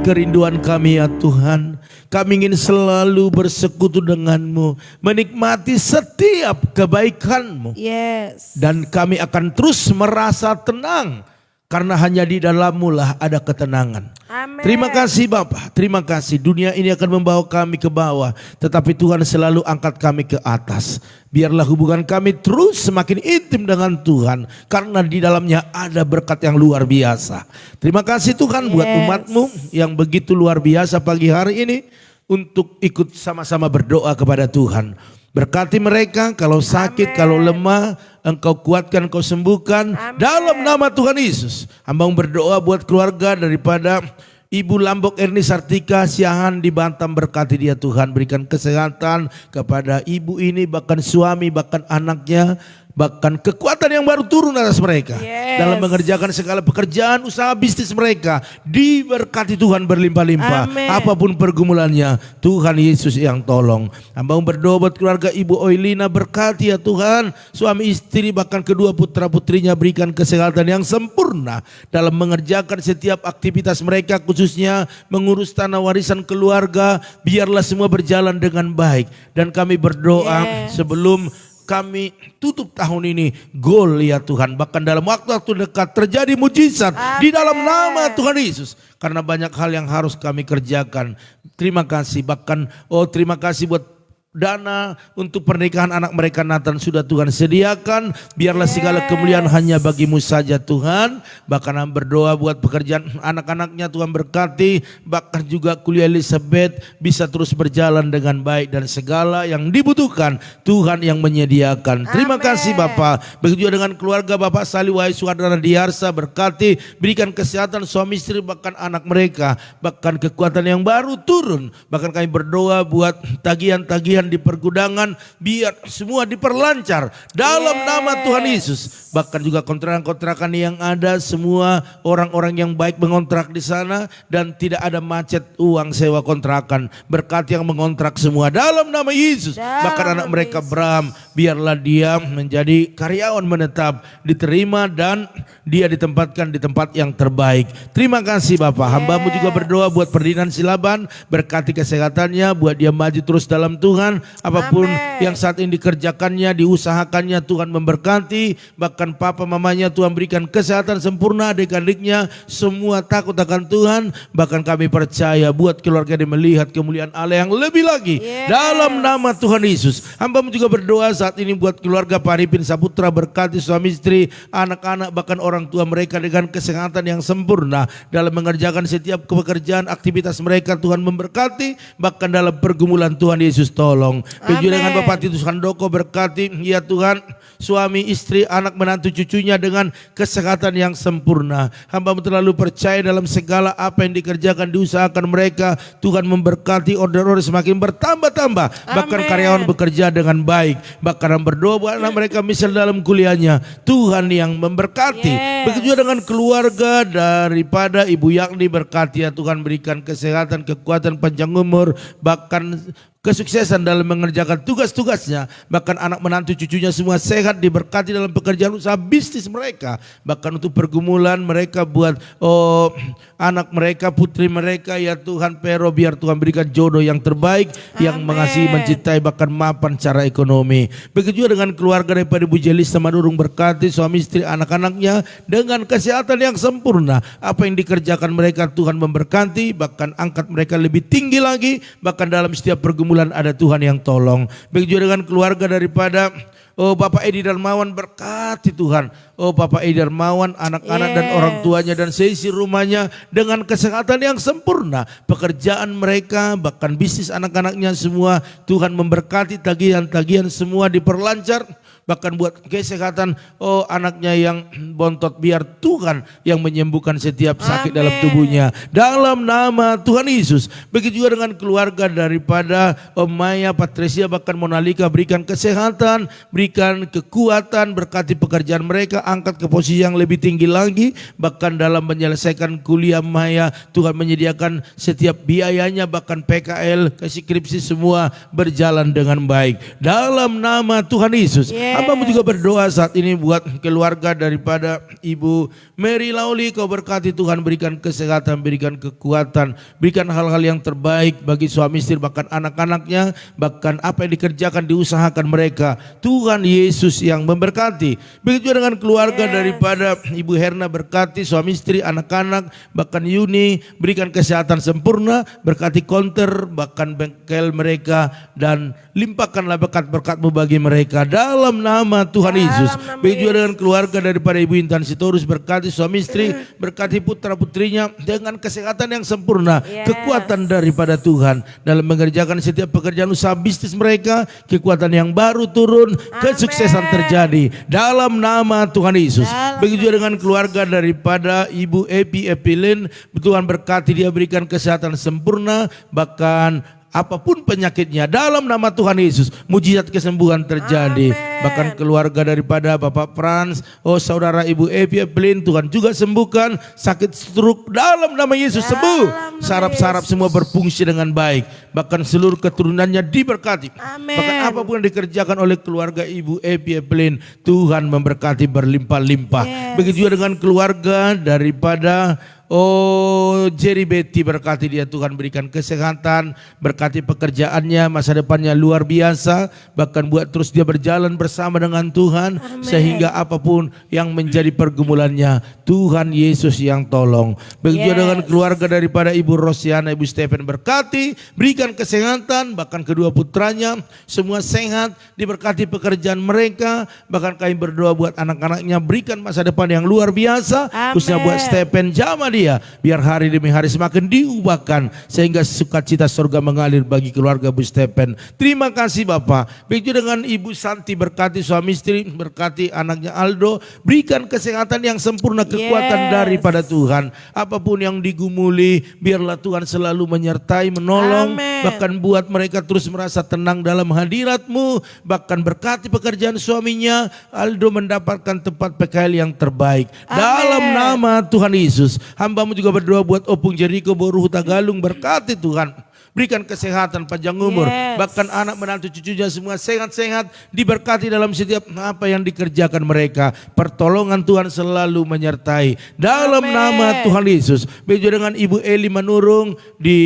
kerinduan kami ya Tuhan. Kami ingin selalu bersekutu dengan-Mu, menikmati setiap kebaikan-Mu. Yes. Dan kami akan terus merasa tenang, karena hanya di dalam-Mu lah ada ketenangan. Amin. Terima kasih Bapa, terima kasih. Dunia ini akan membawa kami ke bawah, tetapi Tuhan selalu angkat kami ke atas. Biarlah hubungan kami terus semakin intim dengan Tuhan, karena di dalamnya ada berkat yang luar biasa. Terima kasih Tuhan buat umat-Mu yang begitu luar biasa pagi hari ini, untuk ikut sama-sama berdoa kepada Tuhan. Berkati mereka, kalau sakit, kalau lemah, Engkau kuatkan, Engkau sembuhkan. Dalam nama Tuhan Yesus. Hamba berdoa buat keluarga daripada Ibu Lambok Erni Sartika Siahan di Batam, berkati dia Tuhan. Berikan kesehatan kepada ibu ini, bahkan suami, bahkan anaknya. Bahkan kekuatan yang baru turun atas mereka. Dalam mengerjakan segala pekerjaan, usaha bisnis mereka. Diberkati Tuhan berlimpah-limpah. Apapun pergumulannya, Tuhan Yesus yang tolong. Hamba berdoa buat keluarga Ibu Oilina, berkati ya Tuhan. Suami istri bahkan kedua putra putrinya, berikan kesehatan yang sempurna. Dalam mengerjakan setiap aktivitas mereka, khususnya mengurus tanah warisan keluarga. Biarlah semua berjalan dengan baik. Dan kami berdoa sebelum kami tutup tahun ini, gol ya Tuhan. Bahkan dalam waktu-waktu dekat terjadi mujizat di dalam nama Tuhan Yesus. Karena banyak hal yang harus kami kerjakan. Terima kasih, bahkan terima kasih buat dana untuk pernikahan anak mereka Nathan sudah Tuhan sediakan. Biarlah segala kemuliaan hanya bagi-Mu saja Tuhan. Bahkan berdoa buat pekerjaan anak-anaknya, Tuhan berkati. Bahkan juga kuliah Elizabeth bisa terus berjalan dengan baik, dan segala yang dibutuhkan Tuhan yang menyediakan. Terima kasih Bapak. Begitu juga dengan keluarga Bapak Sali Wahai Suhadana Diarsa, berkati, berikan kesehatan suami istri bahkan anak mereka. Bahkan kekuatan yang baru turun. Bahkan kami berdoa buat tagihan-tagihan di pergudangan, biar semua diperlancar dalam nama Tuhan Yesus. Bahkan juga kontrakan-kontrakan yang ada, semua orang-orang yang baik mengontrak di sana, dan tidak ada macet uang sewa kontrakan. Berkat yang mengontrak semua dalam nama Yesus. Bahkan anak mereka Bram, biarlah dia menjadi karyawan menetap, diterima, dan dia ditempatkan di tempat yang terbaik. Terima kasih Bapak. Hamba-Mu juga berdoa buat Ferdinand Silaban, berkati kesehatannya, buat dia maju terus dalam Tuhan. Apapun yang saat ini dikerjakannya, diusahakannya, Tuhan memberkati. Bahkan papa mamanya Tuhan berikan kesehatan sempurna, adik-adiknya semua takut akan Tuhan. Bahkan kami percaya buat keluarga dia melihat kemuliaan Allah yang lebih lagi dalam nama Tuhan Yesus. Hamba-Mu juga berdoa saat ini buat keluarga Paripin Saputra, berkati suami istri, anak-anak, bahkan orang tua mereka dengan kesehatan yang sempurna. Dalam mengerjakan setiap pekerjaan, aktivitas mereka Tuhan memberkati. Bahkan dalam pergumulan Tuhan Yesus tolong. Begitu dengan Bapak Titus Handoko, berkati ya Tuhan, suami, istri, anak, menantu, cucunya dengan kesehatan yang sempurna. Hamba-Mu terlalu percaya dalam segala apa yang dikerjakan, diusahakan mereka. Tuhan memberkati, order-order semakin bertambah-tambah. Bahkan karyawan bekerja dengan baik. Bahkan berdoa buat anak mereka misal dalam kuliahnya, Tuhan yang memberkati. Begitu juga dengan keluarga daripada Ibu Yakni, berkati ya Tuhan, berikan kesehatan, kekuatan, panjang umur, bahkan kesuksesan dalam mengerjakan tugas-tugasnya. Bahkan anak menantu cucunya semua sehat, diberkati dalam pekerjaan usaha bisnis mereka. Bahkan untuk pergumulan mereka buat anak mereka, putri mereka ya Tuhan, Pero biar Tuhan berikan jodoh yang terbaik, yang mengasihi, mencintai, bahkan mapan secara ekonomi. Begitu juga dengan keluarga daripada Ibu Jelis Samadurung, berkati suami istri, anak-anaknya dengan kesehatan yang sempurna. Apa yang dikerjakan mereka Tuhan memberkati, bahkan angkat mereka lebih tinggi lagi. Bahkan dalam setiap pergumulan ada Tuhan yang tolong. Begitu dengan keluarga daripada Bapak Edi Darmawan, berkati Tuhan. Bapak Edi Darmawan, anak-anak dan orang tuanya dan seisi rumahnya dengan kesehatan yang sempurna. Pekerjaan mereka, bahkan bisnis anak-anaknya semua Tuhan memberkati, tagihan-tagihan semua diperlancar. Bahkan buat kesehatan anaknya yang bontot, biar Tuhan yang menyembuhkan setiap sakit dalam tubuhnya dalam nama Tuhan Yesus. Begitu juga dengan keluarga daripada Maya, Patricia, bahkan Monalika, berikan kesehatan, berikan kekuatan, berkati pekerjaan mereka, angkat ke posisi yang lebih tinggi lagi. Bahkan dalam menyelesaikan kuliah Maya, Tuhan menyediakan setiap biayanya, bahkan PKL, skripsi semua berjalan dengan baik dalam nama Tuhan Yesus. Hambamu juga berdoa saat ini buat keluarga daripada Ibu Mary Lauli. Kau berkati Tuhan, berikan kesehatan, berikan kekuatan, berikan hal-hal yang terbaik bagi suami istri, bahkan anak-anaknya, bahkan apa yang dikerjakan, diusahakan mereka. Tuhan Yesus yang memberkati. Begitu juga dengan keluarga daripada Ibu Herna, berkati suami istri, anak-anak, bahkan Yuni, berikan kesehatan sempurna, berkati konter, bahkan bengkel mereka, dan limpahkanlah berkat-berkat-Mu bagi mereka dalam nama Tuhan Yesus. Begitu juga dengan keluarga daripada Ibu Intan Sitorus, berkati suami istri, berkati putra-putrinya dengan kesehatan yang sempurna, kekuatan daripada Tuhan dalam mengerjakan setiap pekerjaan usaha bisnis mereka, kekuatan yang baru turun, kesuksesan terjadi dalam nama Tuhan Yesus. Begitu juga dengan keluarga daripada Ibu Epilin, Tuhan berkati dia, berikan kesehatan sempurna, bahkan apapun penyakitnya dalam nama Tuhan Yesus, mujizat kesembuhan terjadi. Bahkan keluarga daripada Bapak Frans, saudara Ibu Epilin, Tuhan juga sembuhkan sakit stroke dalam nama Yesus, sembuh. Saraf-saraf semua berfungsi dengan baik, bahkan seluruh keturunannya diberkati. Bahkan apapun yang dikerjakan oleh keluarga Ibu Epilin, Tuhan memberkati berlimpah-limpah. Begitu juga dengan keluarga daripada Jerry Betty, berkati dia Tuhan, berikan kesehatan, berkati pekerjaannya, masa depannya luar biasa, bahkan buat terus dia berjalan bersama dengan Tuhan. Sehingga apapun yang menjadi pergumulannya, Tuhan Yesus yang tolong. Begitu dengan keluarga daripada Ibu Rosiana, Ibu Stephen, berkati, berikan kesehatan, bahkan kedua putranya semua sehat, diberkati pekerjaan mereka. Bahkan kami berdoa buat anak-anaknya, berikan masa depan yang luar biasa, khususnya buat Stephen, jamah dia, biar hari demi hari semakin diubahkan, sehingga sukacita surga mengalir bagi keluarga Bu Stephen. Terima kasih Bapak. Begitu dengan Ibu Santi, berkati suami istri, berkati anaknya Aldo, berikan kesehatan yang sempurna, kekuatan daripada Tuhan. Apapun yang digumuli, biarlah Tuhan selalu menyertai, menolong, bahkan buat mereka terus merasa tenang dalam hadirat-Mu. Bahkan berkati pekerjaan suaminya, Aldo mendapatkan tempat PKL yang terbaik dalam nama Tuhan Yesus. Hamba-Mu juga berdoa buat Opung Jeriko, Boruh Tagalung, berkati Tuhan, berikan kesehatan, panjang umur, bahkan anak menantu cucunya semua sehat-sehat, diberkati dalam setiap apa yang dikerjakan mereka. Pertolongan Tuhan selalu menyertai dalam nama Tuhan Yesus. Begitu dengan Ibu Eli Manurung di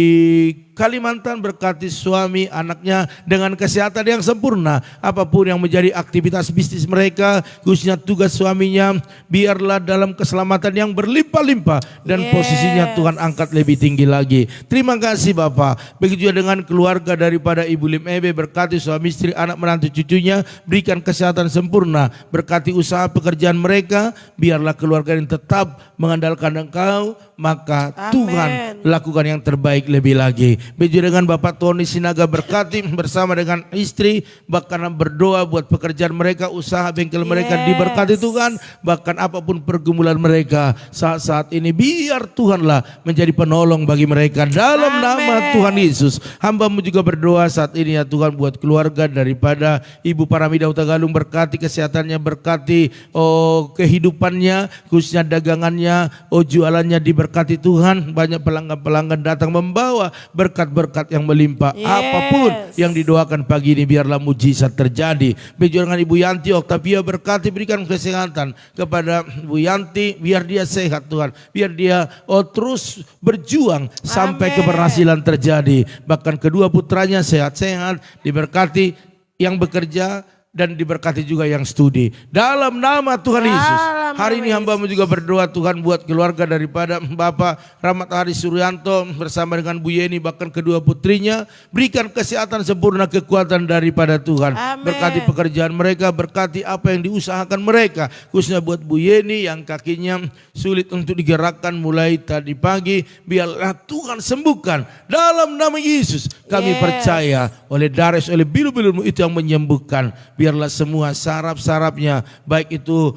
Kalimantan, berkati suami, anaknya dengan kesehatan yang sempurna. Apapun yang menjadi aktivitas bisnis mereka, khususnya tugas suaminya, biarlah dalam keselamatan yang berlimpah-limpah, dan posisinya Tuhan angkat lebih tinggi lagi. Terima kasih Bapak. Begitu juga dengan keluarga daripada Ibu Lim Ebe, berkati suami istri, anak menantu cucunya, berikan kesehatan sempurna, berkati usaha pekerjaan mereka, biarlah keluarga yang tetap mengandalkan Engkau, maka Tuhan lakukan yang terbaik lebih lagi. Begitu dengan Bapak Tony Sinaga, berkati bersama dengan istri, bahkan berdoa buat pekerjaan mereka, usaha bengkel mereka, diberkati Tuhan. Bahkan apapun pergumulan mereka saat-saat ini, biar Tuhanlah menjadi penolong bagi mereka dalam nama Tuhan Yesus. Hamba-Mu juga berdoa saat ini ya Tuhan buat keluarga daripada Ibu Paramida Utagalung, berkati kesehatannya, berkati kehidupannya, khususnya dagangannya, jualannya, diberkati Tuhan. Banyak pelanggan-pelanggan datang membawa berkat-berkat yang melimpah. Apapun yang didoakan pagi ini, biarlah mujizat terjadi. Begitu dengan Ibu Yanti Oktavia, berkati, berikan kesehatan kepada Bu Yanti, biar dia sehat Tuhan, biar dia terus berjuang sampai keberhasilan terjadi. Bahkan kedua putranya sehat-sehat, diberkati yang bekerja, dan diberkati juga yang studi dalam nama Tuhan Yesus. Hari ini hamba-Mu juga berdoa Tuhan buat keluarga daripada Bapak Rahmat Hari Suryanto bersama dengan Bu Yeni, bahkan kedua putrinya, berikan kesehatan sempurna, kekuatan daripada Tuhan. Berkati pekerjaan mereka, berkati apa yang diusahakan mereka, khususnya buat Bu Yeni yang kakinya sulit untuk digerakkan mulai tadi pagi, biarlah Tuhan sembuhkan dalam nama Yesus. Kami percaya oleh dares, oleh bilu-bilu-Mu itu yang menyembuhkan. Biarlah semua saraf-sarafnya, baik itu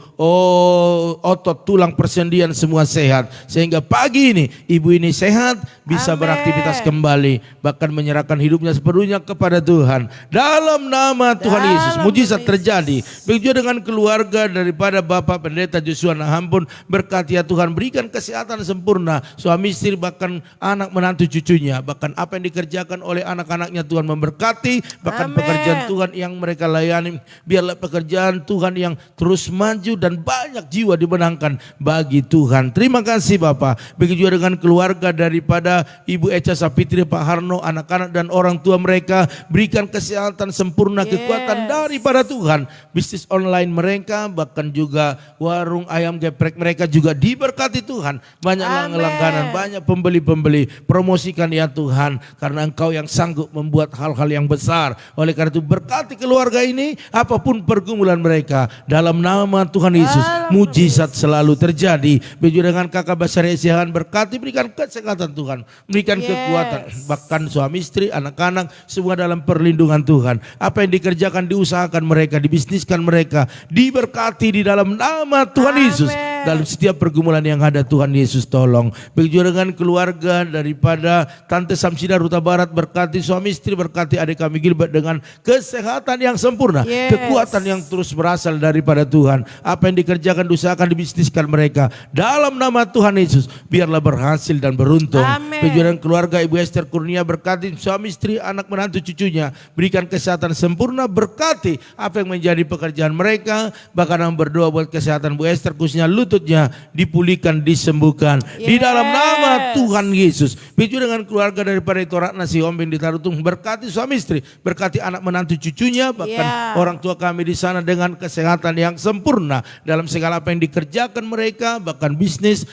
otot, tulang, persendian semua sehat. Sehingga pagi ini ibu ini sehat, bisa beraktivitas kembali, bahkan menyerahkan hidupnya sepenuhnya kepada Tuhan. Dalam nama Tuhan Yesus, mujizat terjadi. Begitu dengan keluarga daripada Bapak Pendeta Joshua Naham pun, berkati ya Tuhan, berikan kesehatan sempurna, suami istri, bahkan anak menantu cucunya, bahkan apa yang dikerjakan oleh anak-anaknya Tuhan memberkati, bahkan pekerjaan Tuhan yang mereka layani, biarlah pekerjaan Tuhan yang terus maju dan banyak jiwa dimenangkan bagi Tuhan. Terima kasih Bapak. Begitu juga dengan keluarga daripada Ibu Echa Sapitri, Pak Harno, anak-anak dan orang tua mereka, berikan kesehatan sempurna, kekuatan daripada Tuhan. Bisnis online mereka, bahkan juga warung ayam geprek mereka juga diberkati Tuhan. Banyak langganan, banyak pembeli-pembeli. Promosikan ya Tuhan, karena Engkau yang sanggup membuat hal-hal yang besar. Oleh karena itu berkati keluarga ini, apapun pergumulan mereka, dalam nama Tuhan Yesus, mujizat selalu terjadi. Begitu dengan kakak Basari Esihan, berkati, berikan kesehatan Tuhan, berikan kekuatan, bahkan suami istri, anak-anak, semua dalam perlindungan Tuhan. Apa yang dikerjakan, diusahakan mereka, dibisniskan mereka, diberkati di dalam nama Tuhan Yesus. Dalam setiap pergumulan yang ada, Tuhan Yesus tolong. Begitu dengan keluarga daripada Tante Samsida Ruta Barat, berkati suami istri, berkati adik kami Gilbert dengan kesehatan yang sempurna, kekuatan yang terus berasal daripada Tuhan. Apa yang dikerjakan, diusahakan, dibisniskan mereka, dalam nama Tuhan Yesus, biarlah berhasil dan beruntung. Begitu dengan keluarga Ibu Esther Kurnia, berkati suami istri, anak menantu cucunya, berikan kesehatan sempurna, berkati apa yang menjadi pekerjaan mereka, bahkan berdoa buat kesehatan Bu Esther, khususnya lututnya dipulihkan, disembuhkan di dalam nama Tuhan Yesus. Begitu dengan keluarga daripada itu Ratna Sihombing di Tarutung, berkati suami istri, berkati anak menantu cucunya, bahkan orang tua kami di sana dengan kesehatan yang sempurna dalam segala apa yang dikerjakan mereka, bahkan bisnis,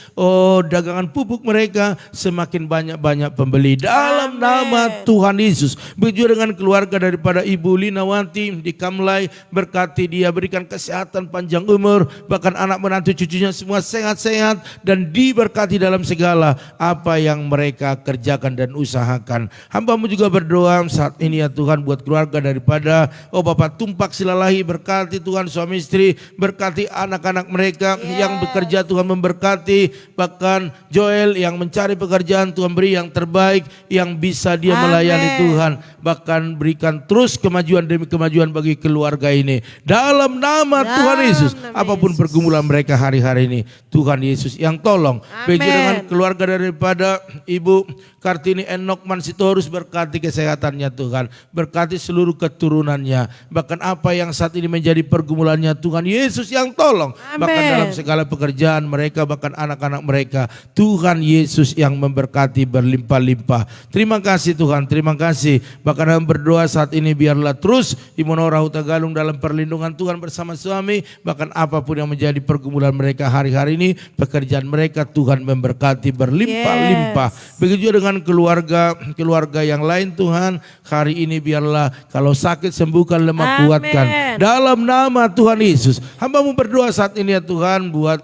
dagangan pupuk mereka, semakin banyak pembeli dalam nama Tuhan Yesus. Begitu dengan keluarga daripada Ibu Linawati di Kamlai, berkati dia, berikan kesehatan, panjang umur, bahkan anak menantu cucunya semua sehat-sehat dan diberkati dalam segala apa yang mereka kerjakan dan usahakan. Hamba-Mu juga berdoa saat ini ya Tuhan, buat keluarga daripada Bapak Tumpak Silalahi, berkati Tuhan suami istri, berkati anak-anak mereka yang bekerja, Tuhan memberkati, bahkan Joel yang mencari pekerjaan, Tuhan beri yang terbaik, yang bisa dia melayani Tuhan, bahkan berikan terus kemajuan demi kemajuan bagi keluarga ini dalam nama Tuhan Yesus. Apapun pergumulan mereka hari-hari ini, Tuhan Yesus yang tolong. Begitu dengan keluarga daripada Ibu Kartini Enokman Sitorus, berkati kesehatannya Tuhan, berkati seluruh keturunannya, bahkan apa yang saat ini menjadi pergumulannya, Tuhan Yesus yang tolong. Bahkan dalam segala pekerjaan mereka, bahkan anak-anak mereka, Tuhan Yesus yang memberkati berlimpah-limpah. Terima kasih Tuhan, terima kasih. Bahkan dalam berdoa saat ini, biarlah terus Ibu Nora Huta Galung dalam perlindungan Tuhan bersama suami, bahkan apapun yang menjadi pergumulan mereka hari-hari ini, pekerjaan mereka Tuhan memberkati berlimpah-limpah. Begitu juga dengan keluarga yang lain Tuhan, hari ini biarlah kalau sakit sembuhkan, lemah kuatkan dalam nama Tuhan Yesus. Hamba-Mu berdoa saat ini ya Tuhan, buat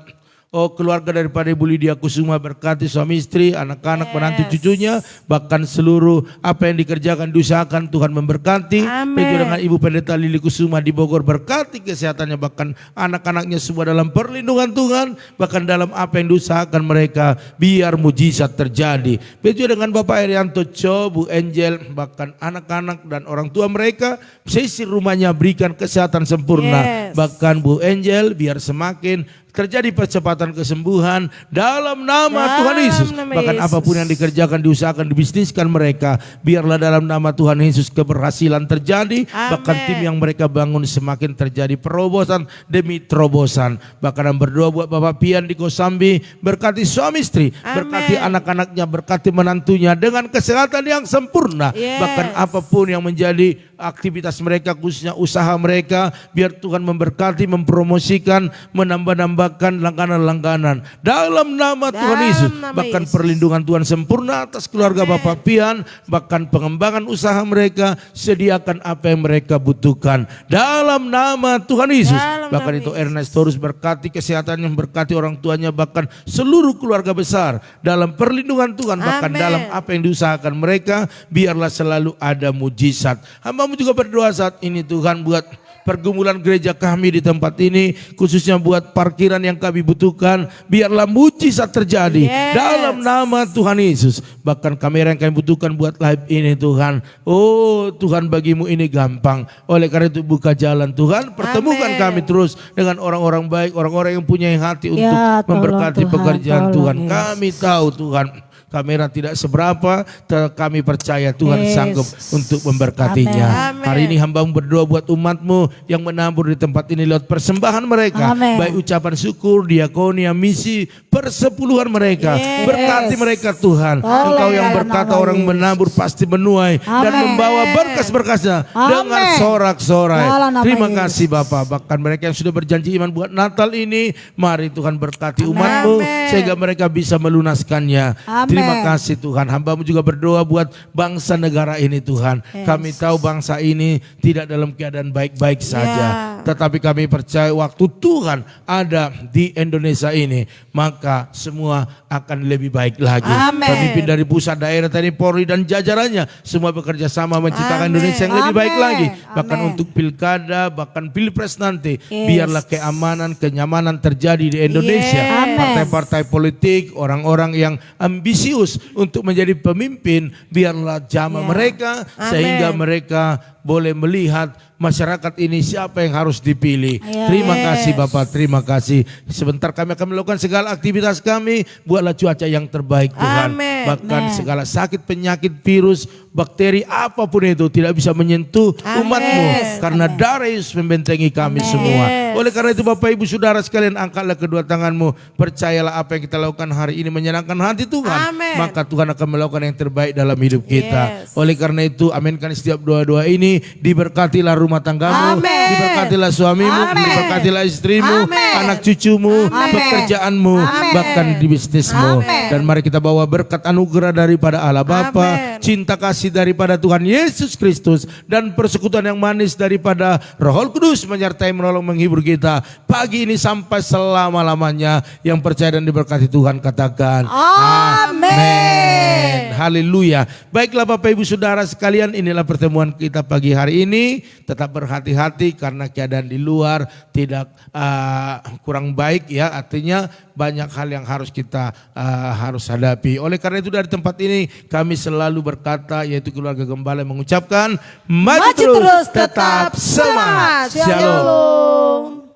keluarga daripada Ibu Lydia Kusuma, berkati suami istri, anak-anak, menantu cucunya, bahkan seluruh apa yang dikerjakan, diusahakan, Tuhan memberkati. Begitu dengan Ibu Pendeta Lili Kusuma di Bogor, berkati kesehatannya, bahkan anak-anaknya semua dalam perlindungan Tuhan, bahkan dalam apa yang diusahakan mereka, biar mujizat terjadi. Begitu dengan Bapak Erianto Cho, Bu Angel, bahkan anak-anak dan orang tua mereka, sisir rumahnya berikan kesehatan sempurna, bahkan Bu Angel biar semakin terjadi percepatan kesembuhan dalam nama Tuhan Yesus. Bahkan apapun yang dikerjakan, diusahakan, dibisniskan mereka, biarlah dalam nama Tuhan Yesus keberhasilan terjadi. Bahkan tim yang mereka bangun semakin terjadi perobosan demi terobosan. Bahkan berdoa buat Bapak Pian di Kosambi, berkati suami istri, berkati anak-anaknya, berkati menantunya dengan kesehatan yang sempurna. Bahkan apapun yang menjadi aktivitas mereka, khususnya usaha mereka, biar Tuhan memberkati, mempromosikan, menambah-nambahkan langganan-langganan dalam nama Tuhan Yesus. Bahkan perlindungan Tuhan sempurna atas keluarga Bapak Pian, bahkan pengembangan usaha mereka, sediakan apa yang mereka butuhkan dalam nama Tuhan Yesus. Bahkan itu Ernest Torus, berkati kesehatannya, berkati orang tuanya, bahkan seluruh keluarga besar dalam perlindungan Tuhan. Bahkan dalam apa yang diusahakan mereka, biarlah selalu ada mujizat. Hamba-Mu juga berdoa saat ini Tuhan, buat pergumulan gereja kami di tempat ini, khususnya buat parkiran yang kami butuhkan, biarlah mujizat terjadi dalam nama Tuhan Yesus. Bahkan kamera yang kami butuhkan buat live ini Tuhan, oh Tuhan bagimu ini gampang. Oleh karena itu buka jalan Tuhan, pertemukan kami terus dengan orang-orang baik, orang-orang yang punya hati untuk memberkati pekerjaan Tuhan. Kami tahu Tuhan, kamera tidak seberapa, kami percaya Tuhan sanggup untuk memberkatinya. Hari ini hamba-Mu berdoa buat umat-Mu yang menabur di tempat ini lewat persembahan mereka. Baik ucapan syukur, diakonia, misi, persepuluhan mereka. Berkati mereka Tuhan. Engkau yang berkata orang menabur pasti menuai dan membawa berkas-berkasnya dengan sorak-sorai. Terima kasih Bapa. Bahkan mereka yang sudah berjanji iman buat Natal ini, mari Tuhan berkati umat-Mu sehingga mereka bisa melunaskannya. Terima kasih Tuhan. Hamba-Mu juga berdoa buat bangsa negara ini Tuhan. Kami tahu bangsa ini tidak dalam keadaan baik-baik saja. Tetapi kami percaya waktu Tuhan ada di Indonesia ini, maka semua akan lebih baik lagi. Pemimpin dari pusat, daerah, TNI, Polri dan jajarannya semua bekerja sama menciptakan Indonesia yang lebih baik lagi. Bahkan untuk pilkada, bahkan pilpres nanti, biarlah keamanan, kenyamanan terjadi di Indonesia. Partai-partai politik, orang-orang yang ambisius untuk menjadi pemimpin, biarlah jamah mereka sehingga mereka boleh melihat masyarakat ini siapa yang harus dipilih. Terima kasih Bapak, terima kasih. Sebentar kami akan melakukan segala aktivitas kami, buatlah cuaca yang terbaik Tuhan. Bahkan segala sakit, penyakit, virus, bakteri, apapun itu tidak bisa menyentuh umat-Mu. Karena darah Yesus membentengi kami semua. Oleh karena itu Bapak Ibu Saudara sekalian, angkatlah kedua tanganmu. Percayalah apa yang kita lakukan hari ini menyenangkan hati Tuhan. Maka Tuhan akan melakukan yang terbaik dalam hidup kita. Oleh karena itu aminkan setiap doa-doa ini. Diberkatilah rumah tanggamu, diberkatilah suamimu, diberkatilah istrimu, anak cucumu, pekerjaanmu, bahkan di bisnismu. Dan mari kita bawa berkat anugerah daripada Allah Bapa, cinta kasih daripada Tuhan Yesus Kristus, dan persekutuan yang manis daripada Roh Kudus menyertai, menolong, menghibur kita pagi ini sampai selama-lamanya. Yang percaya dan diberkati Tuhan katakan amin. Haleluya. Baiklah Bapak Ibu Saudara sekalian, inilah pertemuan kita pagi hari ini. Tetap berhati-hati karena keadaan di luar tidak kurang baik ya. Artinya banyak hal yang harus kita harus hadapi. Oleh karena itu dari tempat ini kami selalu berkata, yaitu keluarga Gembala mengucapkan maju terus tetap semangat. Shalom.